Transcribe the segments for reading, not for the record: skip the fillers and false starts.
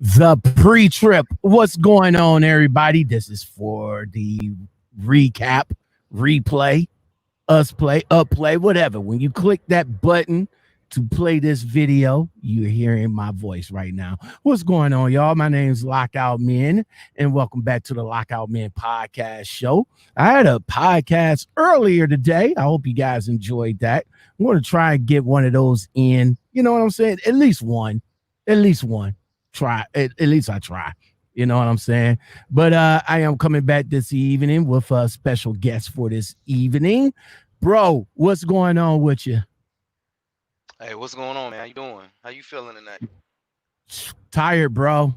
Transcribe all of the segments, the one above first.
the pre-trip. What's going on, everybody? This is for the recap, replay, us play, up play, whatever. When you click that button to play this video, you're hearing my voice right now. What's going on, y'all? My name's Lockout Men, and welcome back to the Lockout Men podcast show. I had a podcast earlier today. I hope you guys enjoyed that. I'm going to try and get one of those in. You know what I'm saying? At least one. Try at least I try. You know what I'm saying? But I am coming back this evening with a special guest for this evening. Bro, what's going on with you? Hey, what's going on, man? How you doing? How you feeling tonight? Tired, bro.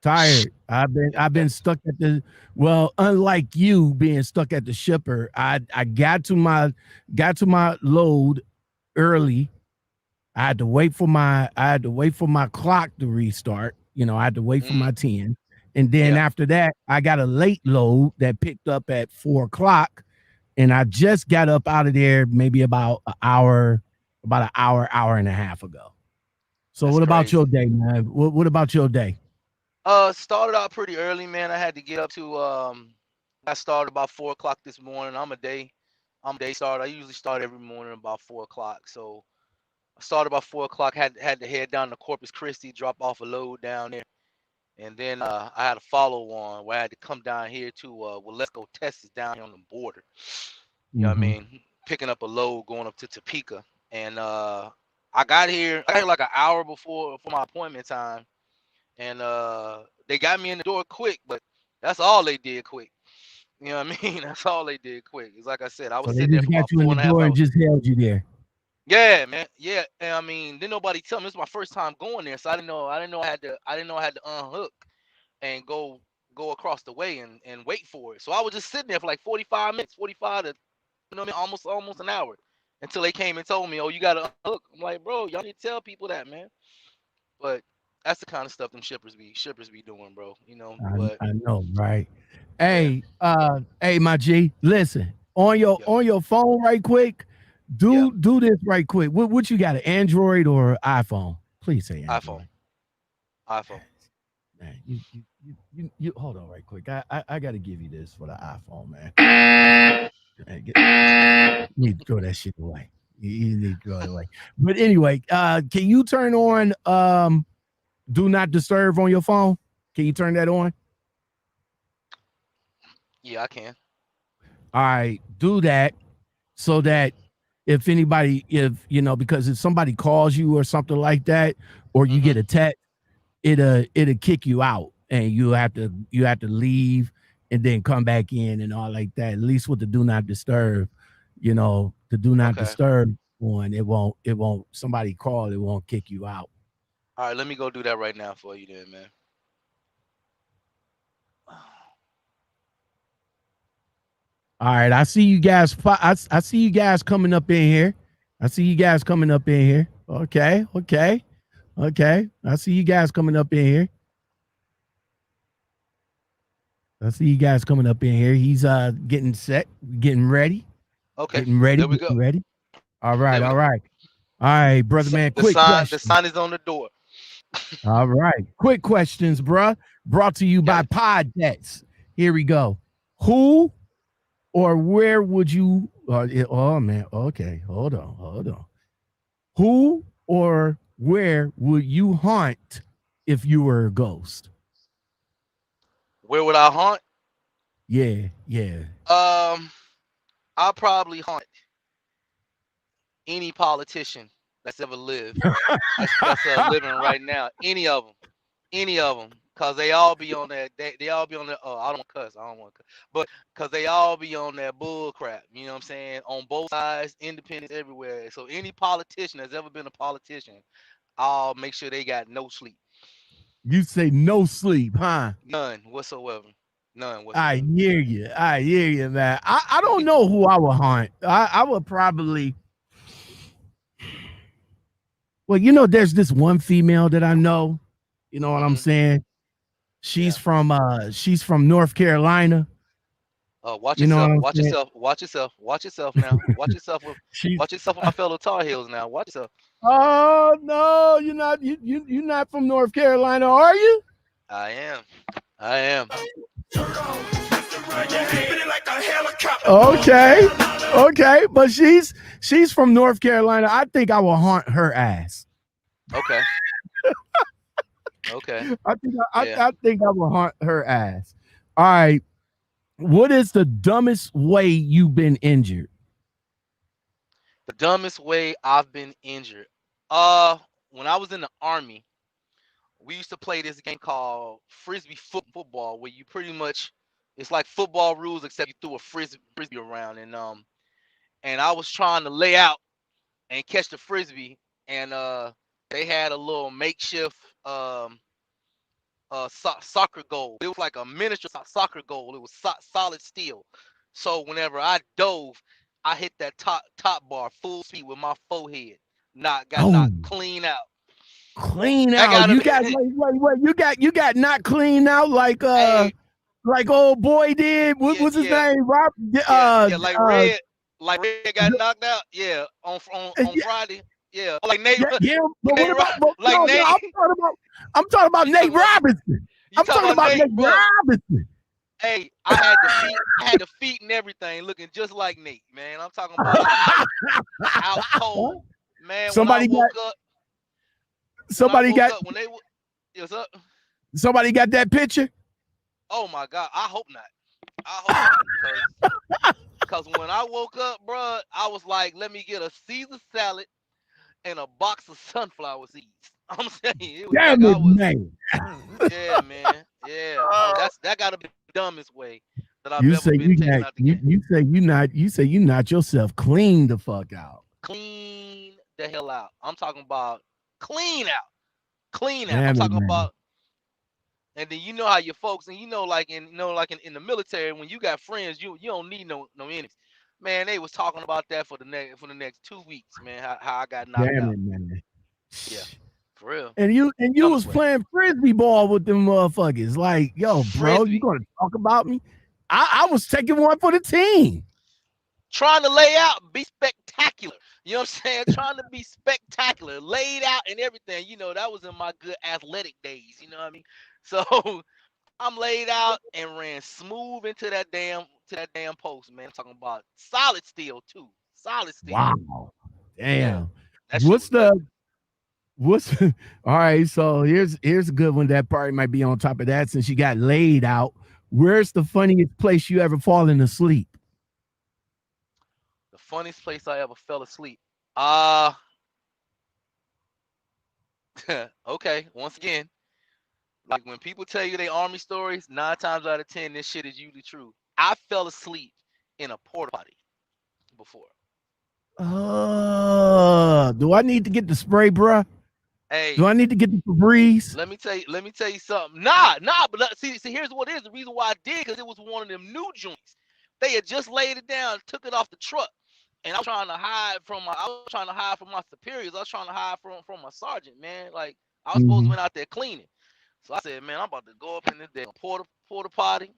Tired. I've been stuck at the unlike you being stuck at the shipper, I got to my load early. I had to wait for my clock to restart. You know, I had to wait for my 10. And then after that, I got a late load that picked up at 4 o'clock. And I just got up out of there maybe about an hour and a half ago. So That's what about crazy. your day, man? What about your day? Started out pretty early, man. I had to get up to I started about 4 o'clock this morning. I'm a day starter. I usually start every morning about 4 o'clock. So I started about 4 o'clock, had to head down to Corpus Christi, drop off a load down there. And then I had a follow on where I had to come down here to let's go Texas down here on the border. You know what I mean? Picking up a load going up to Topeka. And I got here like an hour before my appointment time. And they got me in the door quick, but that's all they did quick. You know what I mean? That's all they did quick. It's like I said, I was So they sitting there just for got about you in four the and a half door and hours. just held you there. Yeah, man. Yeah. And I mean, didn't nobody tell me it's my first time going there, so I didn't know I didn't know I had to unhook and go across the way and wait for it. So I was just sitting there for like 45 minutes, 45 to almost an hour until they came and told me, "Oh, you got to unhook." I'm like, "Bro, y'all need to tell people that, man." But that's the kind of stuff them shippers be doing, bro. You know, but I know, right? yeah, Hey, my G, listen, yo, on your phone right quick, yeah, do this right quick. What you got, an Android or iPhone? Please say iPhone, Android. iPhone. Man, you hold on right quick. I gotta give you this for the iPhone, man. You need to throw that shit away. You need to throw it away. But anyway, can you turn on do not disturb on your phone? Can you turn that on? Yeah, I can. All right, do that so that if you know, because if somebody calls you or something like that, or you Mhm. get a text, it'll kick you out, and you have to leave and then come back in and all like that. At least with the do not disturb, you know, the do not Okay. disturb one, it won't somebody call, it won't kick you out. All right, let me go do that right now for you, then, man. All right, I see you guys. I see you guys coming up in here. I see you guys coming up in here. Okay. I see you guys coming up in here. I see you guys coming up in here. He's getting set, getting ready, Okay, there we getting go. ready. All There right, we all go. right. All right, brother man. The Quick sign, the question. sign is on the door. All right. Quick questions, bruh. Brought to you Got by it. Pod Debts. Here we go. Who or where would you oh man, okay, hold on. Who or where would you haunt if you were a ghost? Where would I haunt? Yeah. Um, I'll probably haunt any politician that's ever lived. That's living right now. Any of them, cause they all be on that. They all be on that. Oh, I don't want to cuss. I don't want to cuss. But cause they all be on that bull crap. You know what I'm saying? On both sides, independents everywhere. So any politician that's ever been a politician, I'll make sure they got no sleep, You say no sleep, huh? none whatsoever, none I whatsoever. hear you. I hear you, man. I don't know who I would haunt. I would probably, well, you know, there's this one female that I know. You know what I'm Hmm. saying? Yeah. She's from North Carolina. Watch You know what yourself. I'm Watch saying? yourself. Watch yourself. Watch yourself now. She's Watch yourself with my fellow Tar Heels now. Watch yourself. oh no, you're not from North Carolina, are you? I am. I am. Okay, okay, but she's from North Carolina. I think I will haunt her ass. Okay. Okay. Yeah. I think I will haunt her ass. All right. What is the dumbest way you've been injured? The dumbest way I've been injured. When I was in the army, we used to play this game called frisbee football, where you pretty much it's like football rules except you threw a frisbee around, and I was trying to lay out and catch the frisbee, and they had a little makeshift soccer goal. It was like a miniature soccer goal. It was solid steel. So whenever I dove, I hit that top bar full speed with my forehead. Got Oh, knocked clean out. clean That out. gotta You be got wait. You got not clean out hey, like old boy did. What yeah, was his yeah, name? Rob. yeah, like red got knocked out. Yeah, on Yeah, Friday. Yeah, like Nate, yeah. But what Nate, about? But, like no, Nate. I'm talking about You Nate talking about Robinson. you I'm talking talking about about Nate, Nate bro? Robinson. Hey, I had the feet and everything looking just like Nate, man. I'm talking about I was out cold, man. somebody got When I somebody woke got up, when they it was up. somebody got that picture. Oh my God, I hope not. I hope not, cause when I woke up, bro, I was like, let me get a Caesar salad and a box of sunflower seeds. I'm saying it was like Damn I it, was, man. yeah, man, yeah. That gotta be the dumbest way that I've You ever say been you taken not out the game. you say you not yourself clean the fuck out. Clean the hell out. I'm talking about clean out, clean out. I'm Damn it, talking man. about, and then you know how your folks, and in the military, when you got friends, you don't need no enemies. Man, they was talking about that for the next 2 weeks, man. How I got knocked Damn out. it, man. Yeah, for real. And you Dumbest was way. playing frisbee ball with them motherfuckers. Like, yo, bro, you Frisbee. gonna talk about me? I was taking one for the team. Trying to lay out, be spectacular. You know what I'm saying? Trying to be spectacular, laid out and everything. That was in my good athletic days. You know what I mean? So I'm laid out and ran smooth into that damn post, man. I'm talking about solid steel too. Solid steel. Wow. Yeah. Damn. That shit What's was ugly. the what's all right? So here's a good one that probably might be on top of that since you got laid out. Where's the funniest place you ever fallen asleep? The funniest place I ever fell asleep. Uh okay. Once again, like when people tell you they army stories, 9 times out of 10, this shit is usually true. I fell asleep in a porta potty before. Do I need to get the spray, bruh? Do Hey, I need to get the Febreze? let me tell you something. Nah, but see, here's what it is. The reason why I did, because it was one of them new joints. They had just laid it down, took it off the truck, and I was trying to hide from my superiors. I was trying to hide from my sergeant, man. Like I was supposed to Mm-hmm. went out there cleaning. So I said, man, I'm about to go up in this damn porta potty.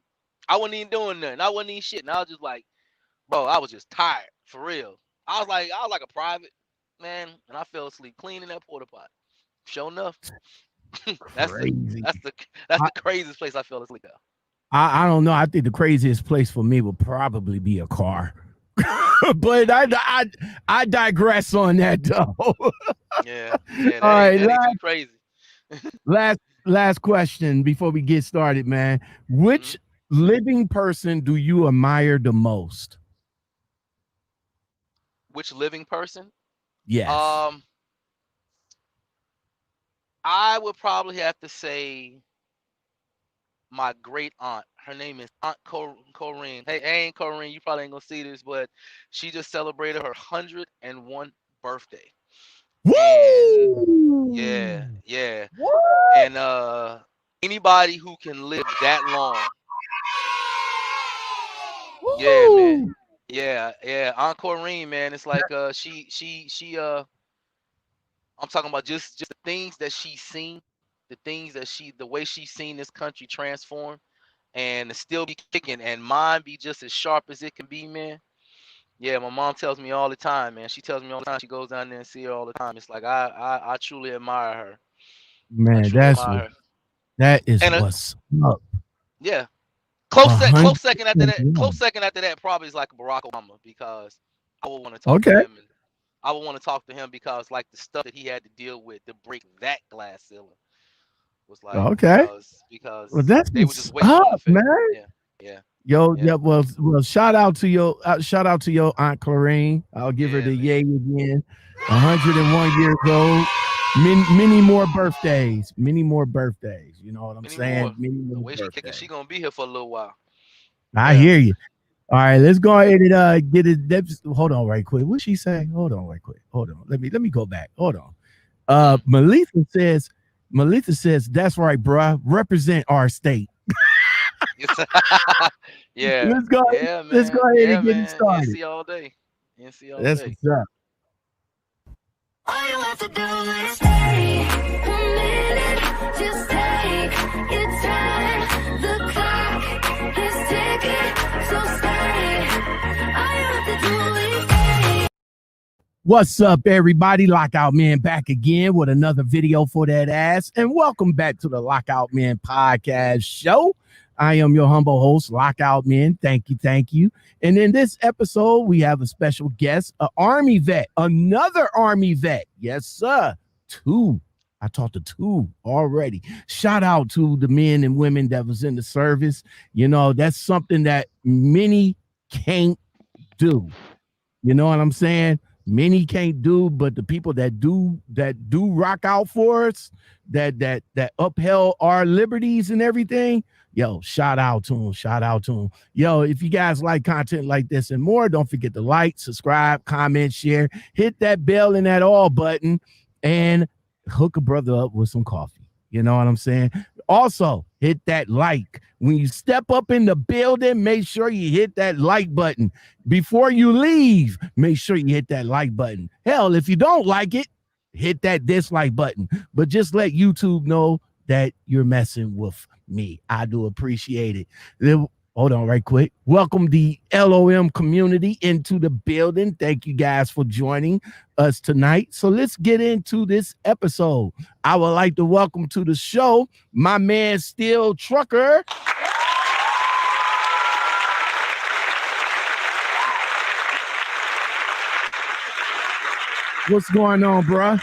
I wasn't even doing nothing. I wasn't even shit. And I was just like, bro, I was just tired for real. I was like a private man, and I fell asleep cleaning that porta potty. Sure enough, that's the Crazy. that's the that's I, the craziest place I fell asleep at. I don't know. I think the craziest place for me would probably be a car. But I digress on that though. All Yeah, yeah, right, that ain't too crazy. last question before we get started, man. Hmm. Which living person do you admire the most? Which living person? Yes. Um, I would probably have to say my great aunt. Her name is Aunt Corinne. Hey, Corinne, you probably ain't gonna see this, but she just celebrated her 101st birthday. And yeah, Woo! yeah. What? And anybody who can live that long, yeah, man. Woo! Yeah, yeah. Aunt Corinne, man, it's like she I'm talking about just the things that she's seen, the way she's seen this country transform and to still be kicking and mine be just as sharp as it can be, man. Yeah, my mom tells me all the time, man. She tells me all the time. She goes down there and see her all the time. It's like I truly admire her. I Man, truly that's admire her. That is And what's up. yeah, close second after that. 101. Close second after that probably is like Barack Obama because I would want to talk to Okay. him and I would want to talk to him because like the stuff that he had to deal with to break that glass ceiling was like Okay. Well, because that's they were just what's waiting up, on the family. man. Yeah, yeah, Yo, yeah, yeah. Well. Shout out to your aunt Clarine. I'll give her yeah, the man. yay again. 101 years old. Many more birthdays. Many more birthdays. You know what I'm Many more. saying? Many The more way she kicking, she birthdays. gonna be here for a little while. I Yeah. hear you. All right, let's go ahead and get it. Hold on, right quick. What she say? Hold on, right quick. Hold on. Let me go back. Hold on. Mm. Melissa says, that's right, bruh. Represent our state. Yeah, Let's go. yeah, Let's go man. ahead Yeah, and get it man. started. NC all day. NC all That's day. what's up. All you have to do is stay a minute, just take your time. The clock is ticking, so stay. All you have to do is stay. What's up, everybody? Lockout Men back again with another video for that ass. And welcome back to the Lockout Men podcast show. I am your humble host, Lockout Men. Thank you, thank you. And in this episode, we have a special guest, an Army vet, another Army vet. Yes, sir. Two. I talked to two already. Shout out to the men and women that was in the service. You know, that's something that many can't do. You know what I'm saying? Many can't do, but the people that do rock out for us, that upheld our liberties and everything. Yo, shout out to them. Shout out to them. Yo, if you guys like content like this and more, don't forget to like, subscribe, comment, share, hit that bell and that all button, and hook a brother up with some coffee. You know what I'm saying? Also, hit that like. When you step up in the building, make sure you hit that like button. Before you leave, make sure you hit that like button. Hell, if you don't like it, hit that dislike button. But just let YouTube know that you're messing with me. I do appreciate it. Hold on right quick. Welcome the L.O.M community into the building. Thank you guys for joining us tonight. So let's get into this episode. I would like to welcome to the show my man Steel Trucker. What's going on, bruh?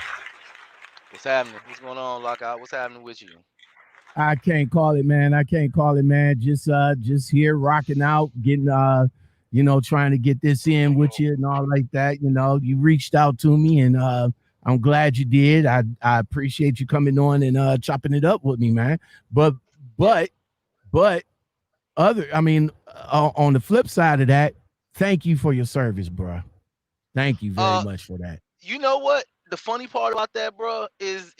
What's happening? What's going on, Lockout? What's happening with you? I can't call it, man. I can't call it, man. Just here rocking out, getting trying to get this in with you and all like that. You know, you reached out to me and I'm glad you did. I appreciate you coming on and chopping it up with me, man. But on the flip side of that, thank you for your service, bro. Thank you very much for that. You know what? The funny part about that, bro, is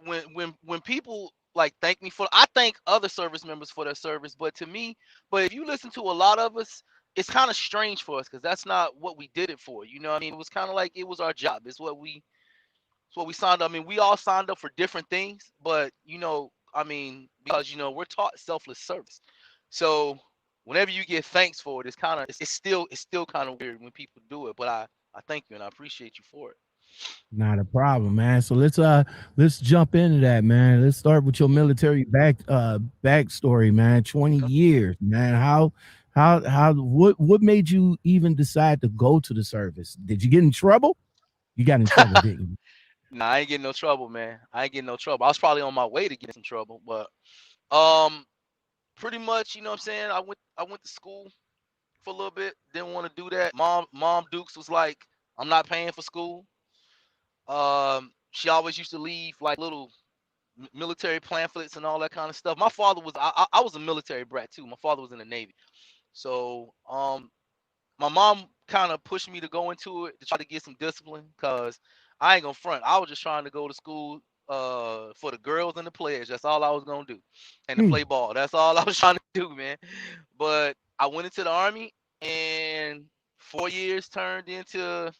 when people like thank me for. I thank other service members for their service, but to me, but if you listen to a lot of us, it's kind of strange for us because that's not what we did it for. You know what I mean? It was kind of like it was our job. It's what we signed up. I mean, we all signed up for different things, but I mean, because we're taught selfless service. So whenever you get thanks for it, it's still kind of weird when people do it. But I thank you and I appreciate you for it. Not a problem, man. So let's jump into that, man. Let's start with your military backstory, man. 20 years, man. What made you even decide to go to the service? Did you get in trouble? You got in trouble, didn't you? Nah, I ain't getting no trouble, man. I ain't getting no trouble. I was probably on my way to get in trouble, but um, pretty much, you know what I'm saying. I went to school for a little bit. Didn't want to do that. Mom Dukes was like, I'm not paying for school. She always used to leave like little military pamphlets and all that kind of stuff. My father was I was a military brat too. My father was in the Navy, so my mom kind of pushed me to go into it to try to get some discipline because I ain't gonna front. I was just trying to go to school for the girls and the players. That's all I was gonna do, and to play ball. That's all I was trying to do, man. But I went into the Army, and 4 years turned into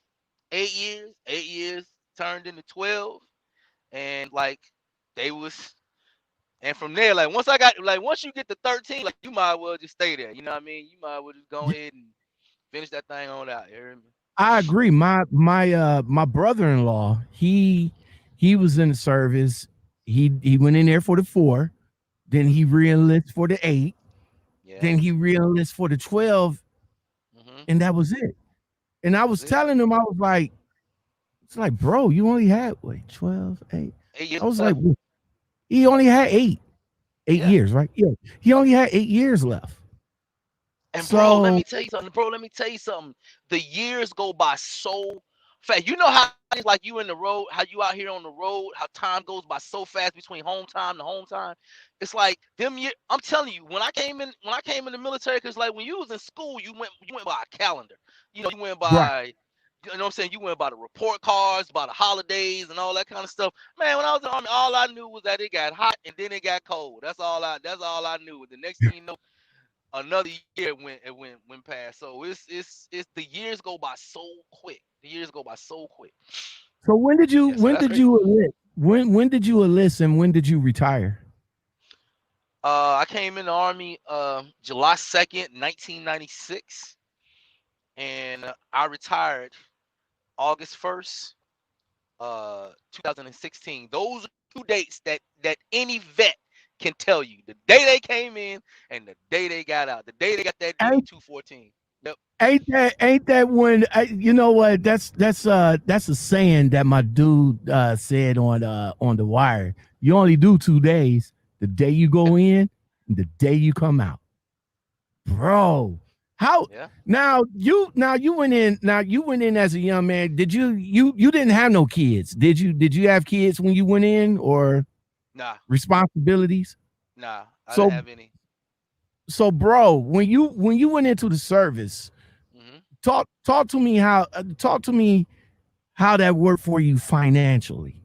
8 years. 8 years turned into 12, and like they was. And from there, like once you get to 13, like you might as well just stay there. You know what I mean? You might as well just go ahead and finish that thing on out. You hear me? I agree. My brother-in-law, he was in the service. He went in there for the 4. Then he re-enlists for the 8. Yeah. Then he re-enlists for the 12, Hmm. and that was it. And I That was was it. telling him, I was like, it's like, bro, you only had 12, 8. 8 years I was like, left. well, he only had 8 Yeah. years, right? Yeah, he only had 8 years left. And bro, let So me tell you something. Bro, let me tell you something. The years go by so fast. You know how it's like you in the road, how you out here on the road, how time goes by so fast between home time to home time. It's like them year. I'm telling you, when I came in the military, because like when you was in school, you went by a calendar. You went right. by, you know what I'm saying? You went by the report cards, by the holidays and all that kind of stuff. Man, when I was in the army, all I knew was that it got hot and then it got cold. That's all I knew. The next thing you know, another year went past. So it's the years go by so quick. The years go by so quick. So when did you Yeah, so when that's did crazy. you enlist? When did you enlist and when did you retire? I came in the army July 2nd, 1996, and I retired August 1st, 2016. Those are two dates that any vet can tell you. The day they came in and the day they got out. The day they got that DD Ain't, 214. Yep. ain't that when you know what? That's a saying that my dude said on the wire. You only do 2 days. The day you Yeah. go in and the day you come out. Bro, how Yeah. now you went in as a young man. Did you didn't have no kids? Did you have kids when you went in or Nah. responsibilities? Nah. I didn't So have any. bro, when you went into the service, Hmm. talk to me how that worked for you financially.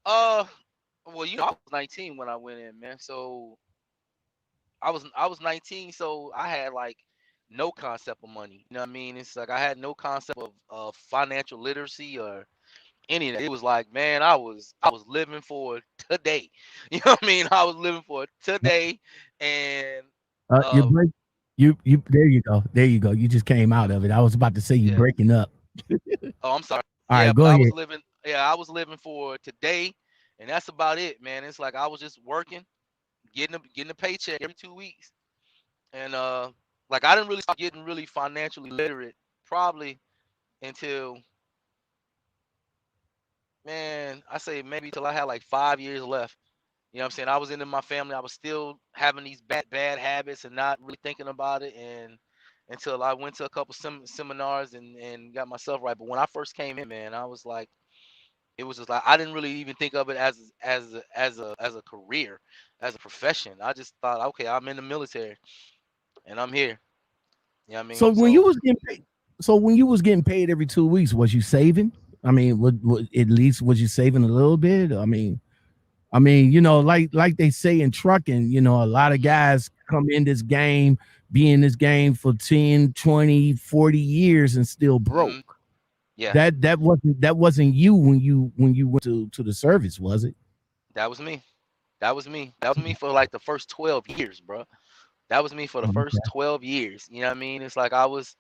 Uh, well, I was 19 when I went in, man. So I was 19, so I had like no concept of money. You know what I mean? It's like I had no concept of financial literacy or any of that. It was like, man, I was living for today. You know what I mean? I was living for today, and You uh, break you there you go. There you go. You just came out of it. I was about to say you yeah. breaking up. Oh, I'm sorry. All Yeah, right, but go I ahead. was living. Yeah, I was living for today, and that's about it, man. It's like I was just working, getting a paycheck every 2 weeks. And like I didn't really start getting really financially literate probably until, man, I say maybe till I had like 5 years left. You know what I'm saying? I was into my family. I was still having these bad habits and not really thinking about it, and until I went to a couple seminars and got myself right. But when I first came in, man, I was like, it was just like I didn't really even think of it as a career, as a profession. I just thought, okay, I'm in the military and I'm here. You know what I So mean? when you So was getting paid, so when you was getting paid every 2 weeks, was you saving? I mean, at least was you saving a little bit? I mean, like they say in trucking, a lot of mhm, guys come in this game, be in this game for 10, 20, 40 years and still broke. mhm, yeah. That wasn't you when you went to the service, was it? That was me. That was me. That was me for like the first 12 years, bro. That was me for the first 12 years. You know what I mean? It's like I was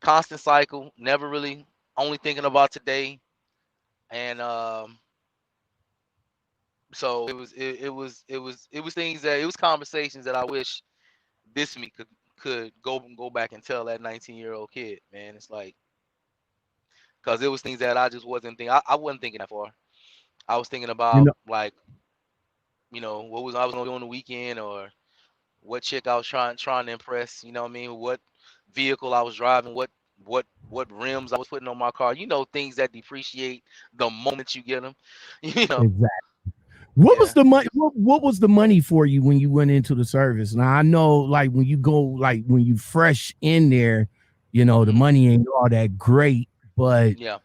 constant cycle, never really only thinking about today. And so it was things that it was conversations that I wish this me could go back and tell that 19-year-old kid, man. It's like because it was things that I just wasn't thinking. I wasn't thinking that far. I was thinking You about know, like, what was I was gonna do on the weekend or what chick I was trying to impress, you know what I mean? What vehicle I was driving, what rims I was putting on my car. Things that depreciate the moment you get them. You know. exactly. What was Yeah. the money? What was the money for you when you went into the service? Now I know, like when you go, like when you fresh in there, the Hmm. money ain't all that great. But Yeah.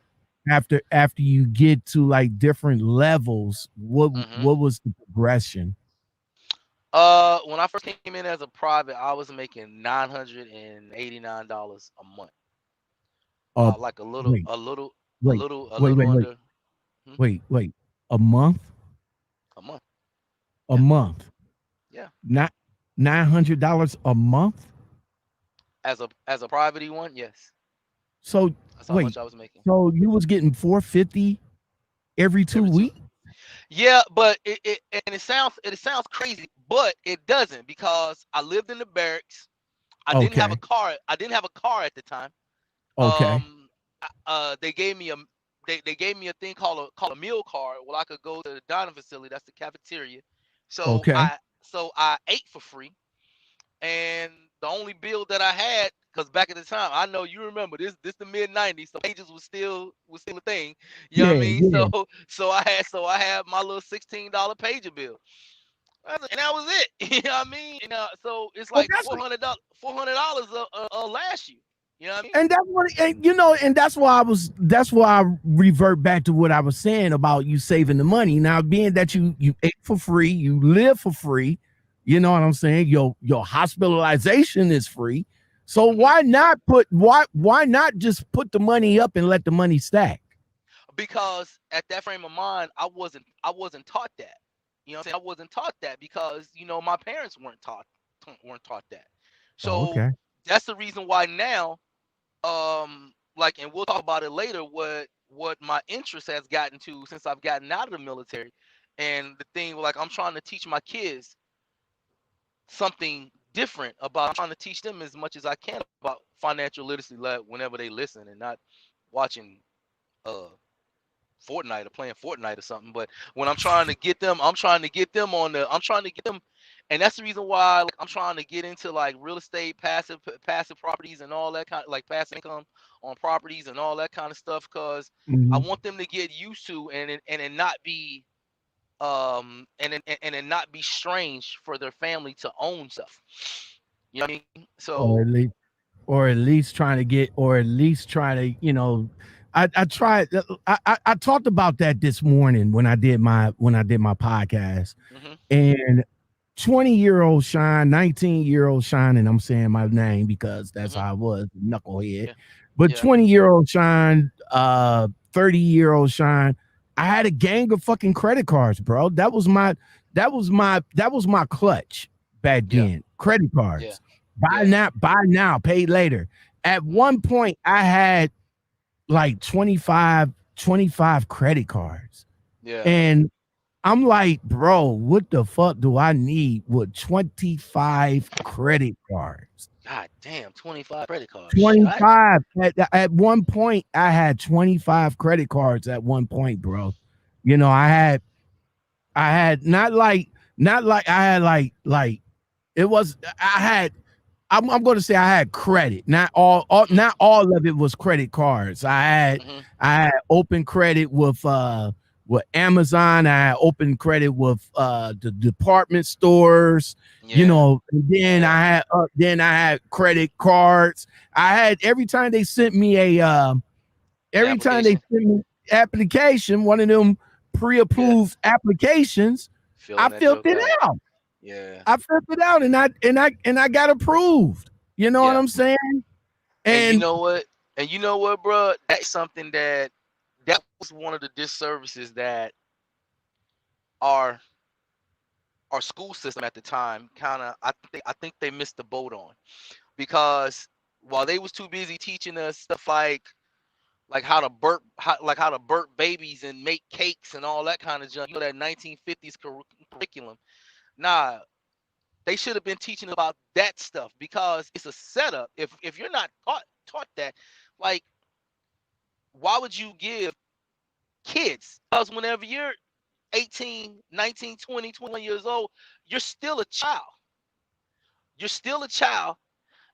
after you get to like different levels, what Hmm. what was the progression? When I first came in as a private, I was making $989 a month. Uh, Like a little, wait, a little, a wait, little, a wait, little wait, wait, under, hmm, wait. A month, a month. a Yeah. month, Yeah. not $900 a month. As a private one, yes. So That's how much wait, I was making. so you was getting 450 every two Every two weeks? Yeah, but it sounds crazy, but it doesn't because I lived in the barracks. I didn't have a Okay. car. I didn't have a car at the time. Okay. They gave me a they gave me a thing called a meal card. Well, I could go to the dining facility. That's the cafeteria. So Okay. I ate for free, and the only bill that I had, because back at the time, I know you remember this the mid '90s, so pages was still a thing. You know what I Yeah. mean? Yeah. So I had my little $16 pager bill, and that was it. You know what I mean? So it's Well, like that's $400 last you. You know what I mean? and that's what and, and that's why I revert back to what I was saying about you saving the money. Now, being that you ate for free, you live for free, you know what I'm saying? Your hospitalization is free. So Hmm. why not just put the money up and let the money stack? Because at that frame of mind, I wasn't taught that. You know what I'm saying? I wasn't taught that because my parents weren't taught that. Oh, So okay. that's the reason why now, like, and we'll talk about it later, what my interest has gotten to since I've gotten out of the military. And the thing, like, I'm trying to teach my kids something different about, I'm trying to teach them as much as I can about financial literacy, like, whenever they listen and not watching uh Fortnite or playing Fortnite or something. But when I'm trying to get them, I'm trying to get them, and that's the reason why, like, I'm trying to get into, like, real estate, passive properties, and all that kind of, like, passive income on properties and all that kind of stuff, because I Mhm. want them to get used to, and it not be and it not be strange for their family to own stuff. You know what I mean? Or So. at least or at least trying to get or at least try to I tried I talked about that this morning when I did my podcast. Hmm. And 20-year-old Shine, 19-year-old Shine, and I'm saying my name because that's Hmm. how I was, knucklehead. Yeah. But Yeah. 20-year-old Shine, 30-year-old Shine, I had a gang of fucking credit cards, bro. That was my clutch back Yeah. then. Credit Yeah. cards. Yeah. Buy now, pay later. At Hmm. one point, I had like 25 credit cards. Yeah. And I'm like, bro, what the fuck do I need with 25 credit cards? God damn, 25 credit cards. Shit. I 25. At one point, I had 25 credit cards at one point, bro. I had not like I had like it was I had I'm going to say I had credit. Mhm. Not all of it was credit cards. Mhm. I had open credit with Amazon. I had open credit with the department stores. Yeah. And Yeah. then I had credit cards. I had The every time they application. sent me application, one of them Yeah. pre-approved applications, I Filling that filled joke it out. out. Yeah. I filled it out and I got approved. You know what Yeah. I'm saying? And you And know what? And you know what, bro? That's something that was one of the disservices that our our school system at the time kind of, I think they missed the boat on, because while they was too busy teaching us stuff like how to burp babies and make cakes and all that kind of junk, that 1950s curriculum. Nah, they should have been teaching about that stuff, because it's a setup. If you're not taught that, like, why would you give kids? Because whenever you're 18, 19, 20, 21 years old, you're still a child. You're still a child,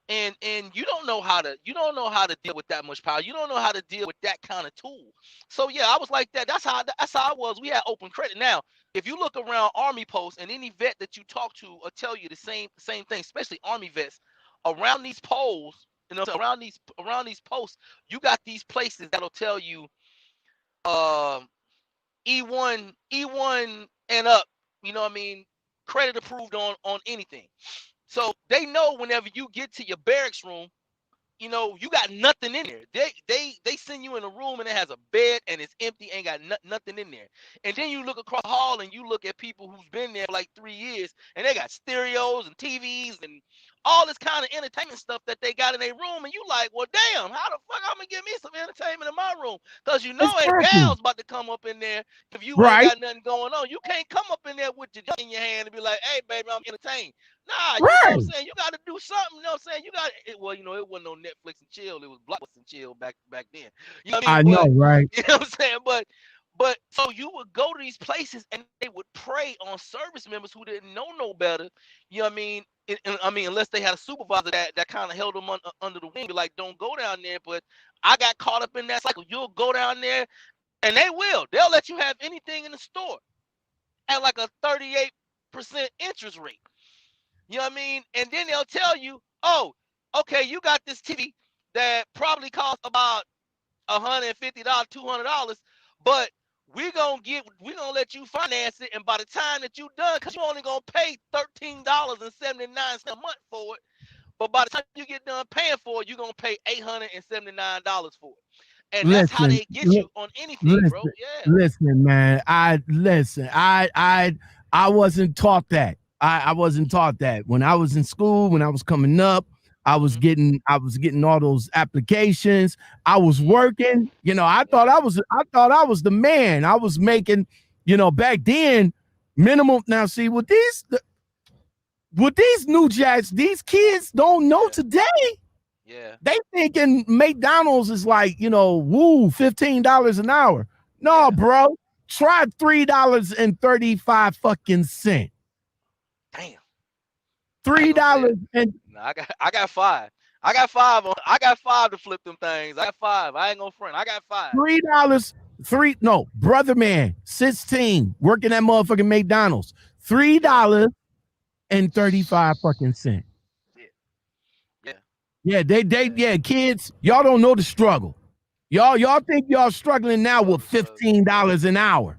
and you don't know how to deal with that much power. You don't know how to deal with that kind of tool. So yeah, I was like that. That's how I was. We had open credit. Now, if you look around Army posts, and any vet that you talk to will tell you the same thing, especially Army vets. Around these polls, around these posts, you got these places that'll tell you, um E1 and up. You know what I mean? Credit approved on anything. So they know whenever you get to your barracks room, you got nothing in there. They send you in a room and it has a bed and it's empty, ain't got nothing in there. And then you look across the hall and you look at people who's been there for like 3 years, and they got stereos and TVs and all this kind of entertainment stuff that they got in their room, and you like, well, damn, how the fuck I'm gonna get me some entertainment in my room? Cause you know, ain't Exactly. gals about to come up in there if you ain't Right. got nothing going on. You can't come up in there with your gun in your hand and be like, hey, baby, I'm entertained. Nah, you know what I'm Right. saying? You got to do something. You know what I'm saying? You got it. Well, you know, it wasn't no Netflix and chill. It was Blockbuster and chill back then. You know what I I mean? know, But right? you know what I'm saying? But so you would go to these places and they would prey on service members who didn't know no better. You know what I mean? I mean, unless they had a supervisor that kind of held them under the wing, be like, don't go down there. But I got caught up in that cycle. You'll go down there, and they will. They'll let you have anything in the store at like a 38% interest rate. You know what I mean? And then they'll tell you, oh, okay, you got this TV that probably costs about $150, $200, but we're gonna let you finance it, and by the time that you done, because you're only gonna pay $13.79 a month for it, but by the time you get done paying for it, you're gonna pay $879 for it. And that's how Listen, they get you on anything, bro. listen, Yeah. listen, man. I wasn't taught that. I wasn't taught that. When I was in school, when I was coming up, I was getting all those applications. I was working. You know, I thought I was the man. I was making, you know, back then minimum. Now see with these new jacks, these kids don't know today. Yeah. They thinking McDonald's is like, you know, woo, $15 an hour. No, Yeah. bro. Try $3.35 fucking cent. Damn. $3 and No, I got five. I got five to flip them things. I got five. I ain't gonna front. I got five. brother man, 16, working at motherfucking McDonald's. $3.35 fucking cent. Yeah. Yeah, kids, y'all don't know the struggle. Y'all think y'all struggling now with $15 an hour.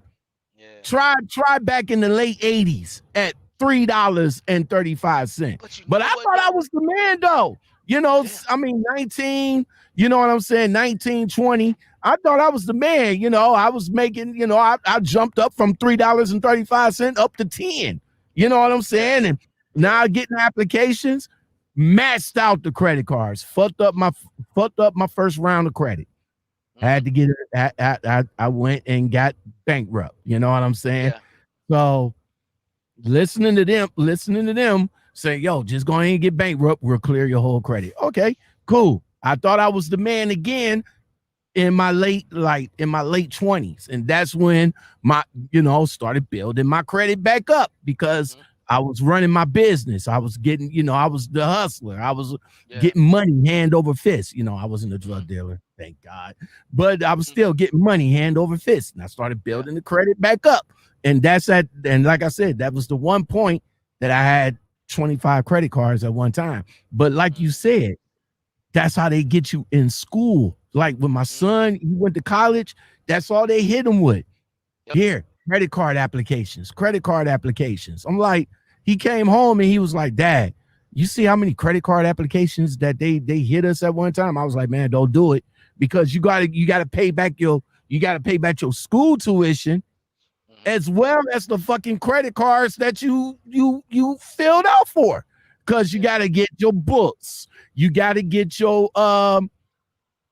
Yeah. Try back in the late 80s at $3.35. But I thought I was the man though. You know, I mean 19, you know what I'm saying? 19, 20. I thought I was the man. You know, I was making, you know, I jumped up from $3.35 up to 10. You know what I'm saying? And now getting applications, maxed out the credit cards, fucked up my first round of credit. Had to get it. I went and got bankrupt. You know what I'm saying? Yeah. So listening to them say, yo, just go ahead and get bankrupt. We'll clear your whole credit. Okay, cool. I thought I was the man again in my late 20s. And that's when my, you know, started building my credit back up because I was running my business. I was getting, you know, I was the hustler. I was getting money hand over fist. You know, I wasn't a drug dealer, thank God, but I was still getting money hand over fist. And I started building the credit back up. And that's that. And like I said, that was the one point that I had 25 credit cards at one time. But like you said, that's how they get you in school. Like when my son, he went to college, that's all they hit him with. Here, credit card applications. I'm like, he came home and he was like, Dad, you see how many credit card applications that they hit us at one time? I was like, man, don't do it because you gotta pay back your school tuition as well as the fucking credit cards that you filled out for. Because you gotta get your books, you gotta get your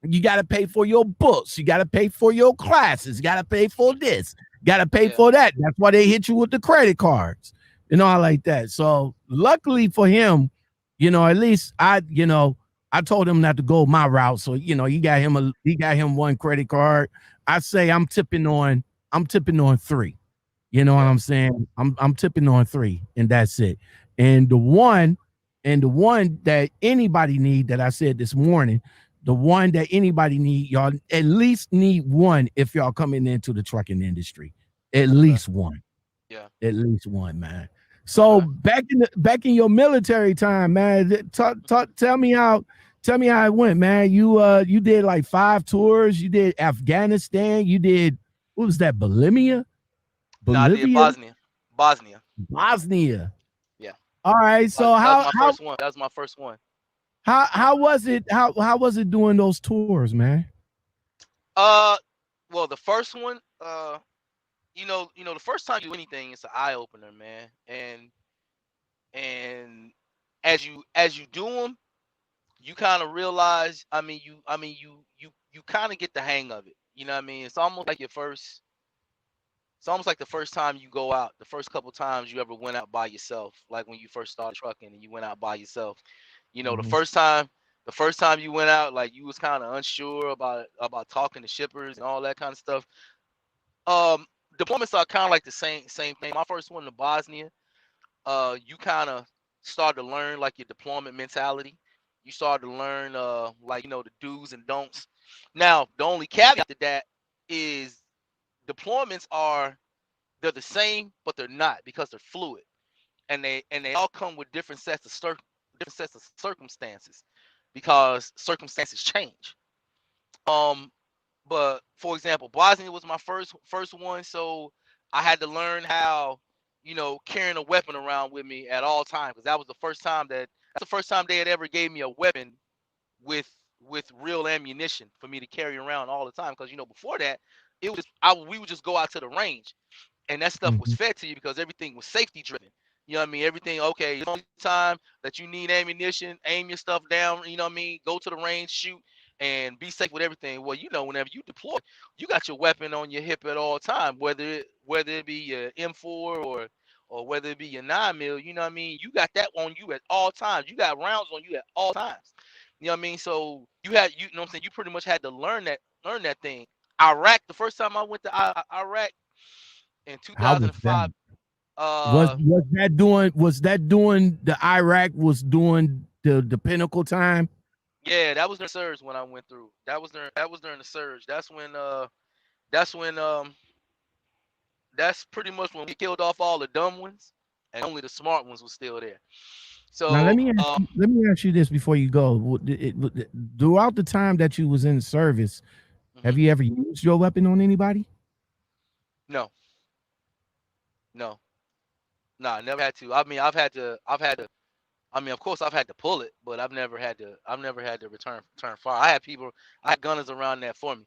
you gotta pay for your books, you gotta pay for your classes, you gotta pay for this, gotta pay for that. That's why they hit you with the credit cards, you know, I like that. So luckily for him, you know, at least I told him not to go my route. So, you know, he got him one credit card. I say I'm tipping on 3. You know what I'm saying? I'm tipping on 3, and that's it. And the one that anybody need that I said this morning, the one that anybody need, y'all at least need one if y'all coming into the trucking industry. At least one. Yeah. At least one, man. So back in your military time, man, tell me how it went, man. You did like 5 tours. You did Afghanistan. You did, what was that, Bolivia? No, I did Bosnia. Yeah. All right. So that was my first one. How was it? How was it doing those tours, man? Well, the first one, you know, the first time you do anything, it's an eye opener, man. And as you do them, you kind of realize. You kind of get the hang of it. You know what I mean? It's almost like your first. It's almost like the first time you go out, the first couple times you ever went out by yourself, like when you first started trucking and you went out by yourself. You know, Mhm. the first time you went out, like you was kind of unsure about talking to shippers and all that kind of stuff. Um, Deployments are kind of like the same thing. My first one to Bosnia, you kind of start to learn like your deployment mentality. You start to learn like the do's and don'ts. Now, the only caveat to that is deployments are they're the same, but they're not because they're fluid, and they all come with different sets of circumstances because circumstances change. Um, but for example, Bosnia was my first one, so I had to learn how carrying a weapon around with me at all times because that's the first time they had ever gave me a weapon with real ammunition for me to carry around all the time because before that it was we would just go out to the range and that stuff was Mhm. fed to you because everything was safety driven. You know what I mean? Everything okay. The only time that you need ammunition, aim your stuff down. You know what I mean? Go to the range, shoot, and be safe with everything. Well, whenever you deploy, you got your weapon on your hip at all time, whether it be your M4 or whether it be your 9 mil. You know what I mean? You got that on you at all times. You got rounds on you at all times. You know what I mean? So you know what I'm saying? You pretty much had to learn that thing. Iraq, the first time I went to Iraq in How was that? 2005. Was Uh, was that doing the Iraq was doing the pinnacle time? yeah, that was during the surge when I went through. That was during the surge. That's when that's pretty much when we killed off all the dumb ones and only the smart ones was still there. Now So let me ask you this before you go. Throughout the time that you was in service, have mhm. you ever used your weapon on anybody? No, no, no, I never had to. I mean, I've had to. I mean, of course, I've had to pull it, but I've never had to return fire. I had gunners around that for me.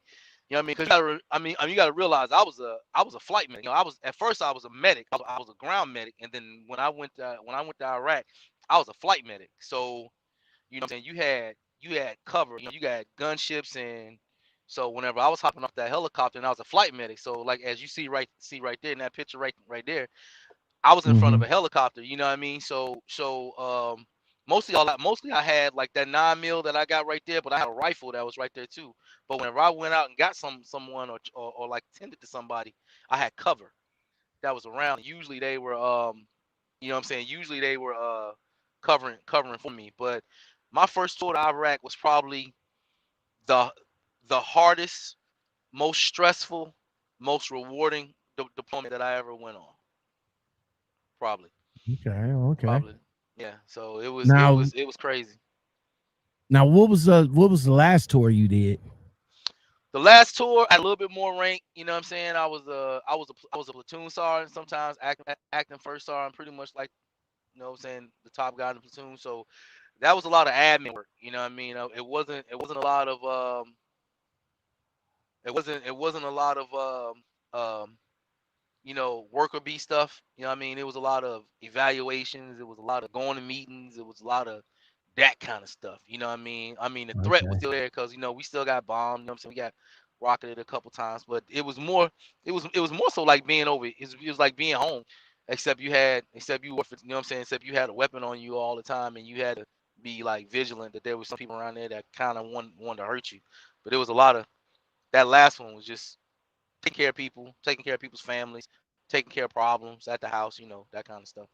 You know what I mean? Because you gotta realize I was a flight medic. At first I was a medic. I was a ground medic, and then when I went to Iraq, I was a flight medic. So what I'm saying, you had cover. You got gunships, and so whenever I was hopping off that helicopter, and I was a flight medic. So like as you see right there in that picture right there, I was in front of Mm-hmm. a helicopter, you know what I mean? So mostly I had like that 9 mil that I got right there, but I had a rifle that was right there too. But whenever I went out and got someone or like tended to somebody, I had cover that was around. Usually they were you know what I'm saying? Usually they were covering for me. But my first tour to Iraq was probably the the hardest, most stressful, most rewarding deployment that I ever went on. Probably. Okay, okay. Probably. Yeah. So it was it Now, was it was crazy. now, what was the last tour you did? The last tour I had a little bit more rank, you know what I'm saying? I was a platoon sergeant, sometimes acting first sergeant, pretty much like what I'm saying, the top guy in the platoon. So that was a lot of admin work, you know what I mean? It wasn't a lot of it wasn't a lot of worker bee stuff. You know what I mean? It was a lot of evaluations. It was a lot of going to meetings. It was a lot of that kind of stuff. You know what I mean? The threat was Okay. still there because we still got bombed. You know what I'm saying? We got rocketed a couple times, but it was more so like being over. It was like being home, except you were, you know what I'm saying? Except you had a weapon on you all the time, and you had to be like vigilant that there was some people around there that kind of wanted to hurt you. But it was a lot of that last one was just taking care of people, taking care of people's families, taking care of problems at the house, that kind of stuff.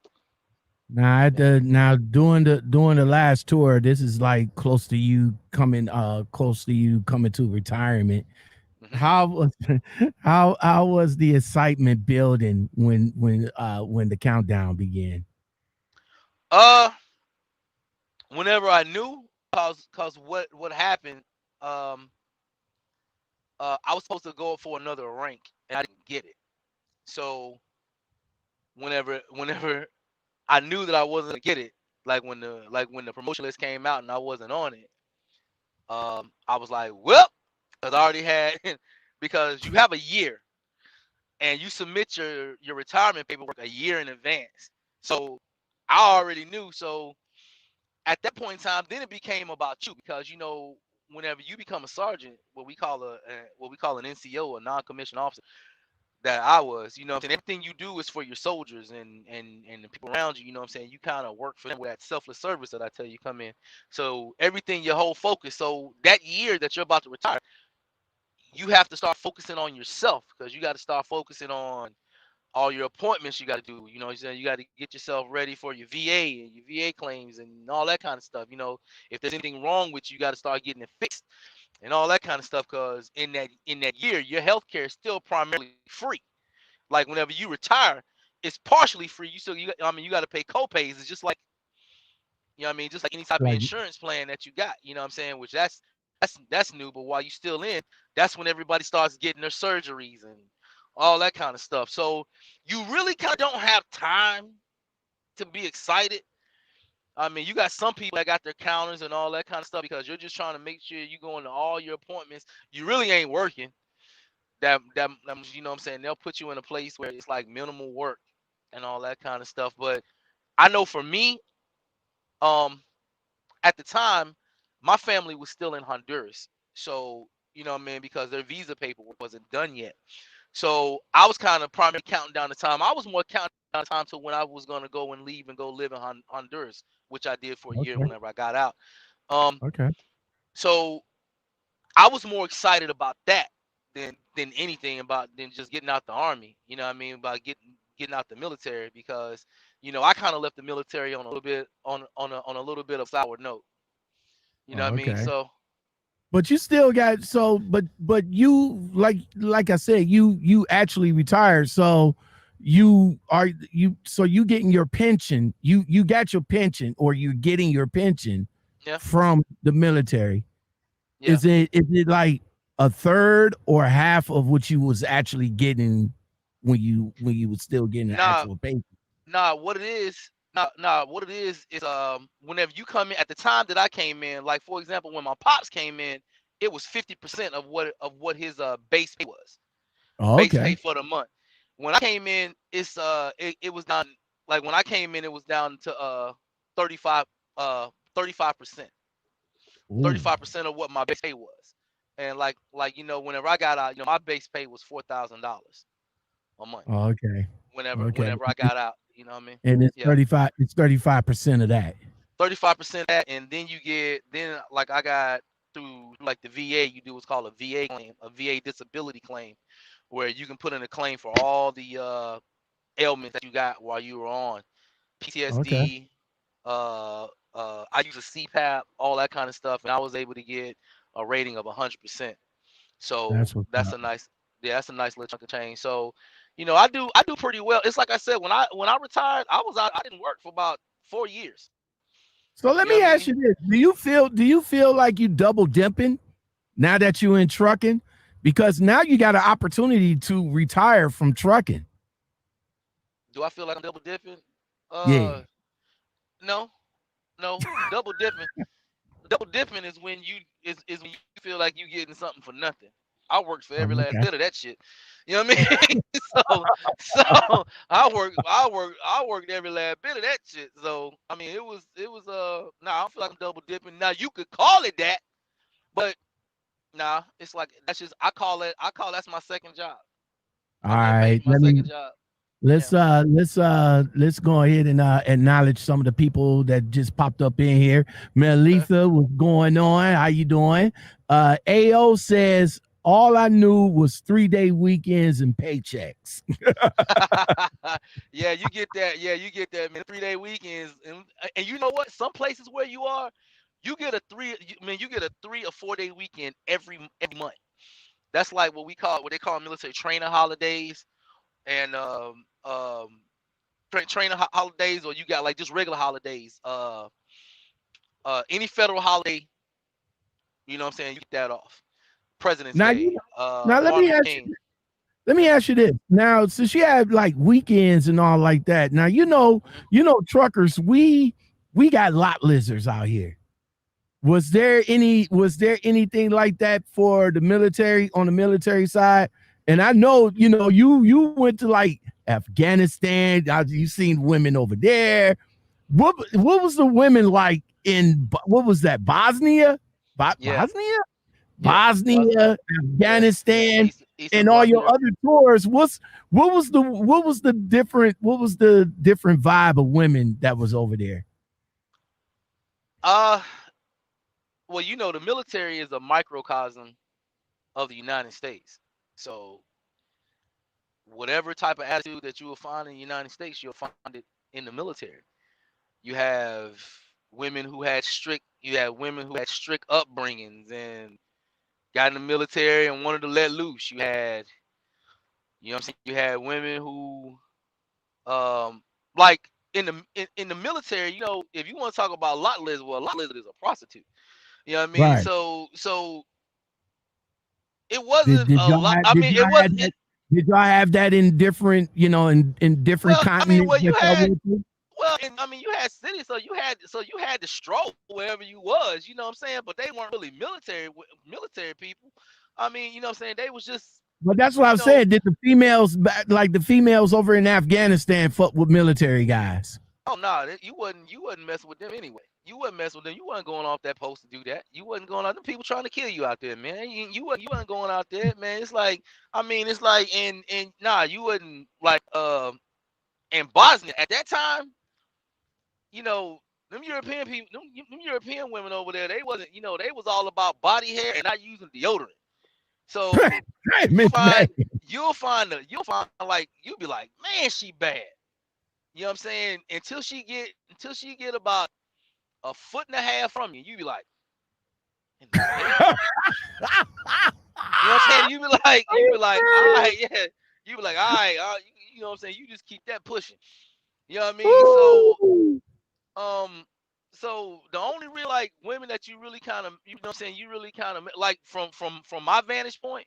Yeah. Now doing the last tour, this is like close to you coming to retirement. hmm How was how was the excitement building when the countdown began? Uh, Whenever I knew, cause what happened, um, I was supposed to go for another rank and I didn't get it. So whenever I knew that I wasn't gonna get it, like when the promotion list came out and I wasn't on it, I was like, well, cause I already had because you have a year and you submit your retirement paperwork a year in advance. So I already knew. So at that point in time, then it became about you because whenever you become a sergeant, what we call an NCO, a non-commissioned officer, that I was, what I'm saying, everything you do is for your soldiers and the people around you. You know what I'm saying, you kind of work for them with that selfless service that I tell you come in. So everything, your whole focus. So that year that you're about to retire, you have to start focusing on yourself because you got to start focusing on all your appointments you got to do. You got to get yourself ready for your VA and your VA claims and all that kind of stuff. If there's anything wrong with you, you got to start getting it fixed and all that kind of stuff. Because in that year, your health care is still primarily free. Like whenever you retire, it's partially free. You got to pay co-pays. It's just like, just like any type of insurance plan that you got. You know what I'm saying? Which that's new. But while you still in, that's when everybody starts getting their surgeries and all that kind of stuff. So you really kind of don't have time to be excited. You got some people that got their counters and all that kind of stuff because you're just trying to make sure you go into all your appointments. You really ain't working. That you know what I'm saying? They'll put you in a place where it's like minimal work and all that kind of stuff. But I know for me, at the time, my family was still in Honduras. So, because their visa paperwork wasn't done yet. So I was kind of primarily counting down the time. I was more counting down the time to when I was going to go and leave and go live in Honduras, which I did for a year whenever I got out. So I was more excited about that than anything than just getting out the army. About getting out the military because I kind of left the military on a little bit on a little bit of sour note. What I mean? So. But you still got but you like I said, you actually retired. So you getting your pension. You got your pension or you're getting your pension from the military. Yeah. Is it like a third or half of what you was actually getting when you was still getting the actual pension? What it is whenever you come in, at the time that I came in, like for example, when my pops came in, it was 50% of what his base pay was. Base pay for the month. When I came in, it was down, like when I came in, it was down to 35%. 35% of what my base pay was. And like whenever I got out, my base pay was $4,000 a month. Whenever I got out, you know what I mean? And it's 35. It's 35% of that. 35% of that, and then like I got through like the VA. You do what's called a VA claim, a VA disability claim, where you can put in a claim for all the ailments that you got while you were on PTSD. I use a CPAP, all that kind of stuff, and I was able to get a rating of 100%. So that's a nice little chunk of change. So, I do pretty well. It's like I said, when I retired, I didn't work for about 4 years. So let me ask you this: Do you feel like you double dipping now that you're in trucking? Because now you got an opportunity to retire from trucking. Do I feel like I'm double dipping? Yeah. No, double dipping. Double dipping is when you feel like you getting something for nothing. I worked for every last bit of that shit. You know what I mean? so I worked every last bit of that shit. So I mean, it was I don't feel like I'm double dipping. Now you could call it that, but it's like that's my second job. All right, second job. Let's go ahead and acknowledge some of the people that just popped up in here. Melitha, what's going on? How you doing? AO says all I knew was 3-day weekends and paychecks. Yeah, you get that. Yeah, you get that, man. 3-day weekends, and you know what? Some places where you are, you get a 3 or 4 day weekend every month. That's like what they call military trainer holidays. And trainer holidays, or you got like just regular holidays. Any federal holiday, you know what I'm saying, you get that off. President's Day. Now let me ask you this. Now, since you have like weekends and all like that, now truckers, we got lot lizards out here. Was there anything like that for the military on the military side? And I know, you went to like Afghanistan. You've seen women over there. What was the women like what was that? Bosnia, Yeah. Bosnia, Afghanistan, East and all your other tours. What was the different vibe of women that was over there? Well, you know, the military is a microcosm of the United States. So whatever type of attitude that you will find in the United States, you'll find it in the military. You have women who had strict upbringings and got in the military and wanted to let loose. You had, you know what I'm saying, you had women who like in the military, you know, if you want to talk about lot lizard, well, lot lizard is a prostitute. You know what I mean? Right. So it wasn't a lot. Did y'all have that in different, in different continents? You had, you had cities, so you had to stroll wherever you was, you know what I'm saying? But they weren't really military people. I mean, you know what I'm saying? They was just. But that's what I'm saying. Did the females over in Afghanistan fuck with military guys? Oh no, you wasn't messing with them anyway. You wasn't messing with them. You wasn't going off that post to do that. You wasn't going out. Them people trying to kill you out there, man. You wasn't going out there, man. It's like, and you wasn't like in Bosnia at that time. You know, them European people, them European women over there, they wasn't, they was all about body hair and not using deodorant. So you'll find like, you'll be like, man, she bad. You know what I'm saying? Until she get about a foot and a half from you, you be like, you know what I'm saying? You be like, all right, yeah. You be like, all right, you know what I'm saying? You just keep that pushing. You know what I mean? So the only real like women that you really kind of, you know what I'm saying, you really kind of like from my vantage point,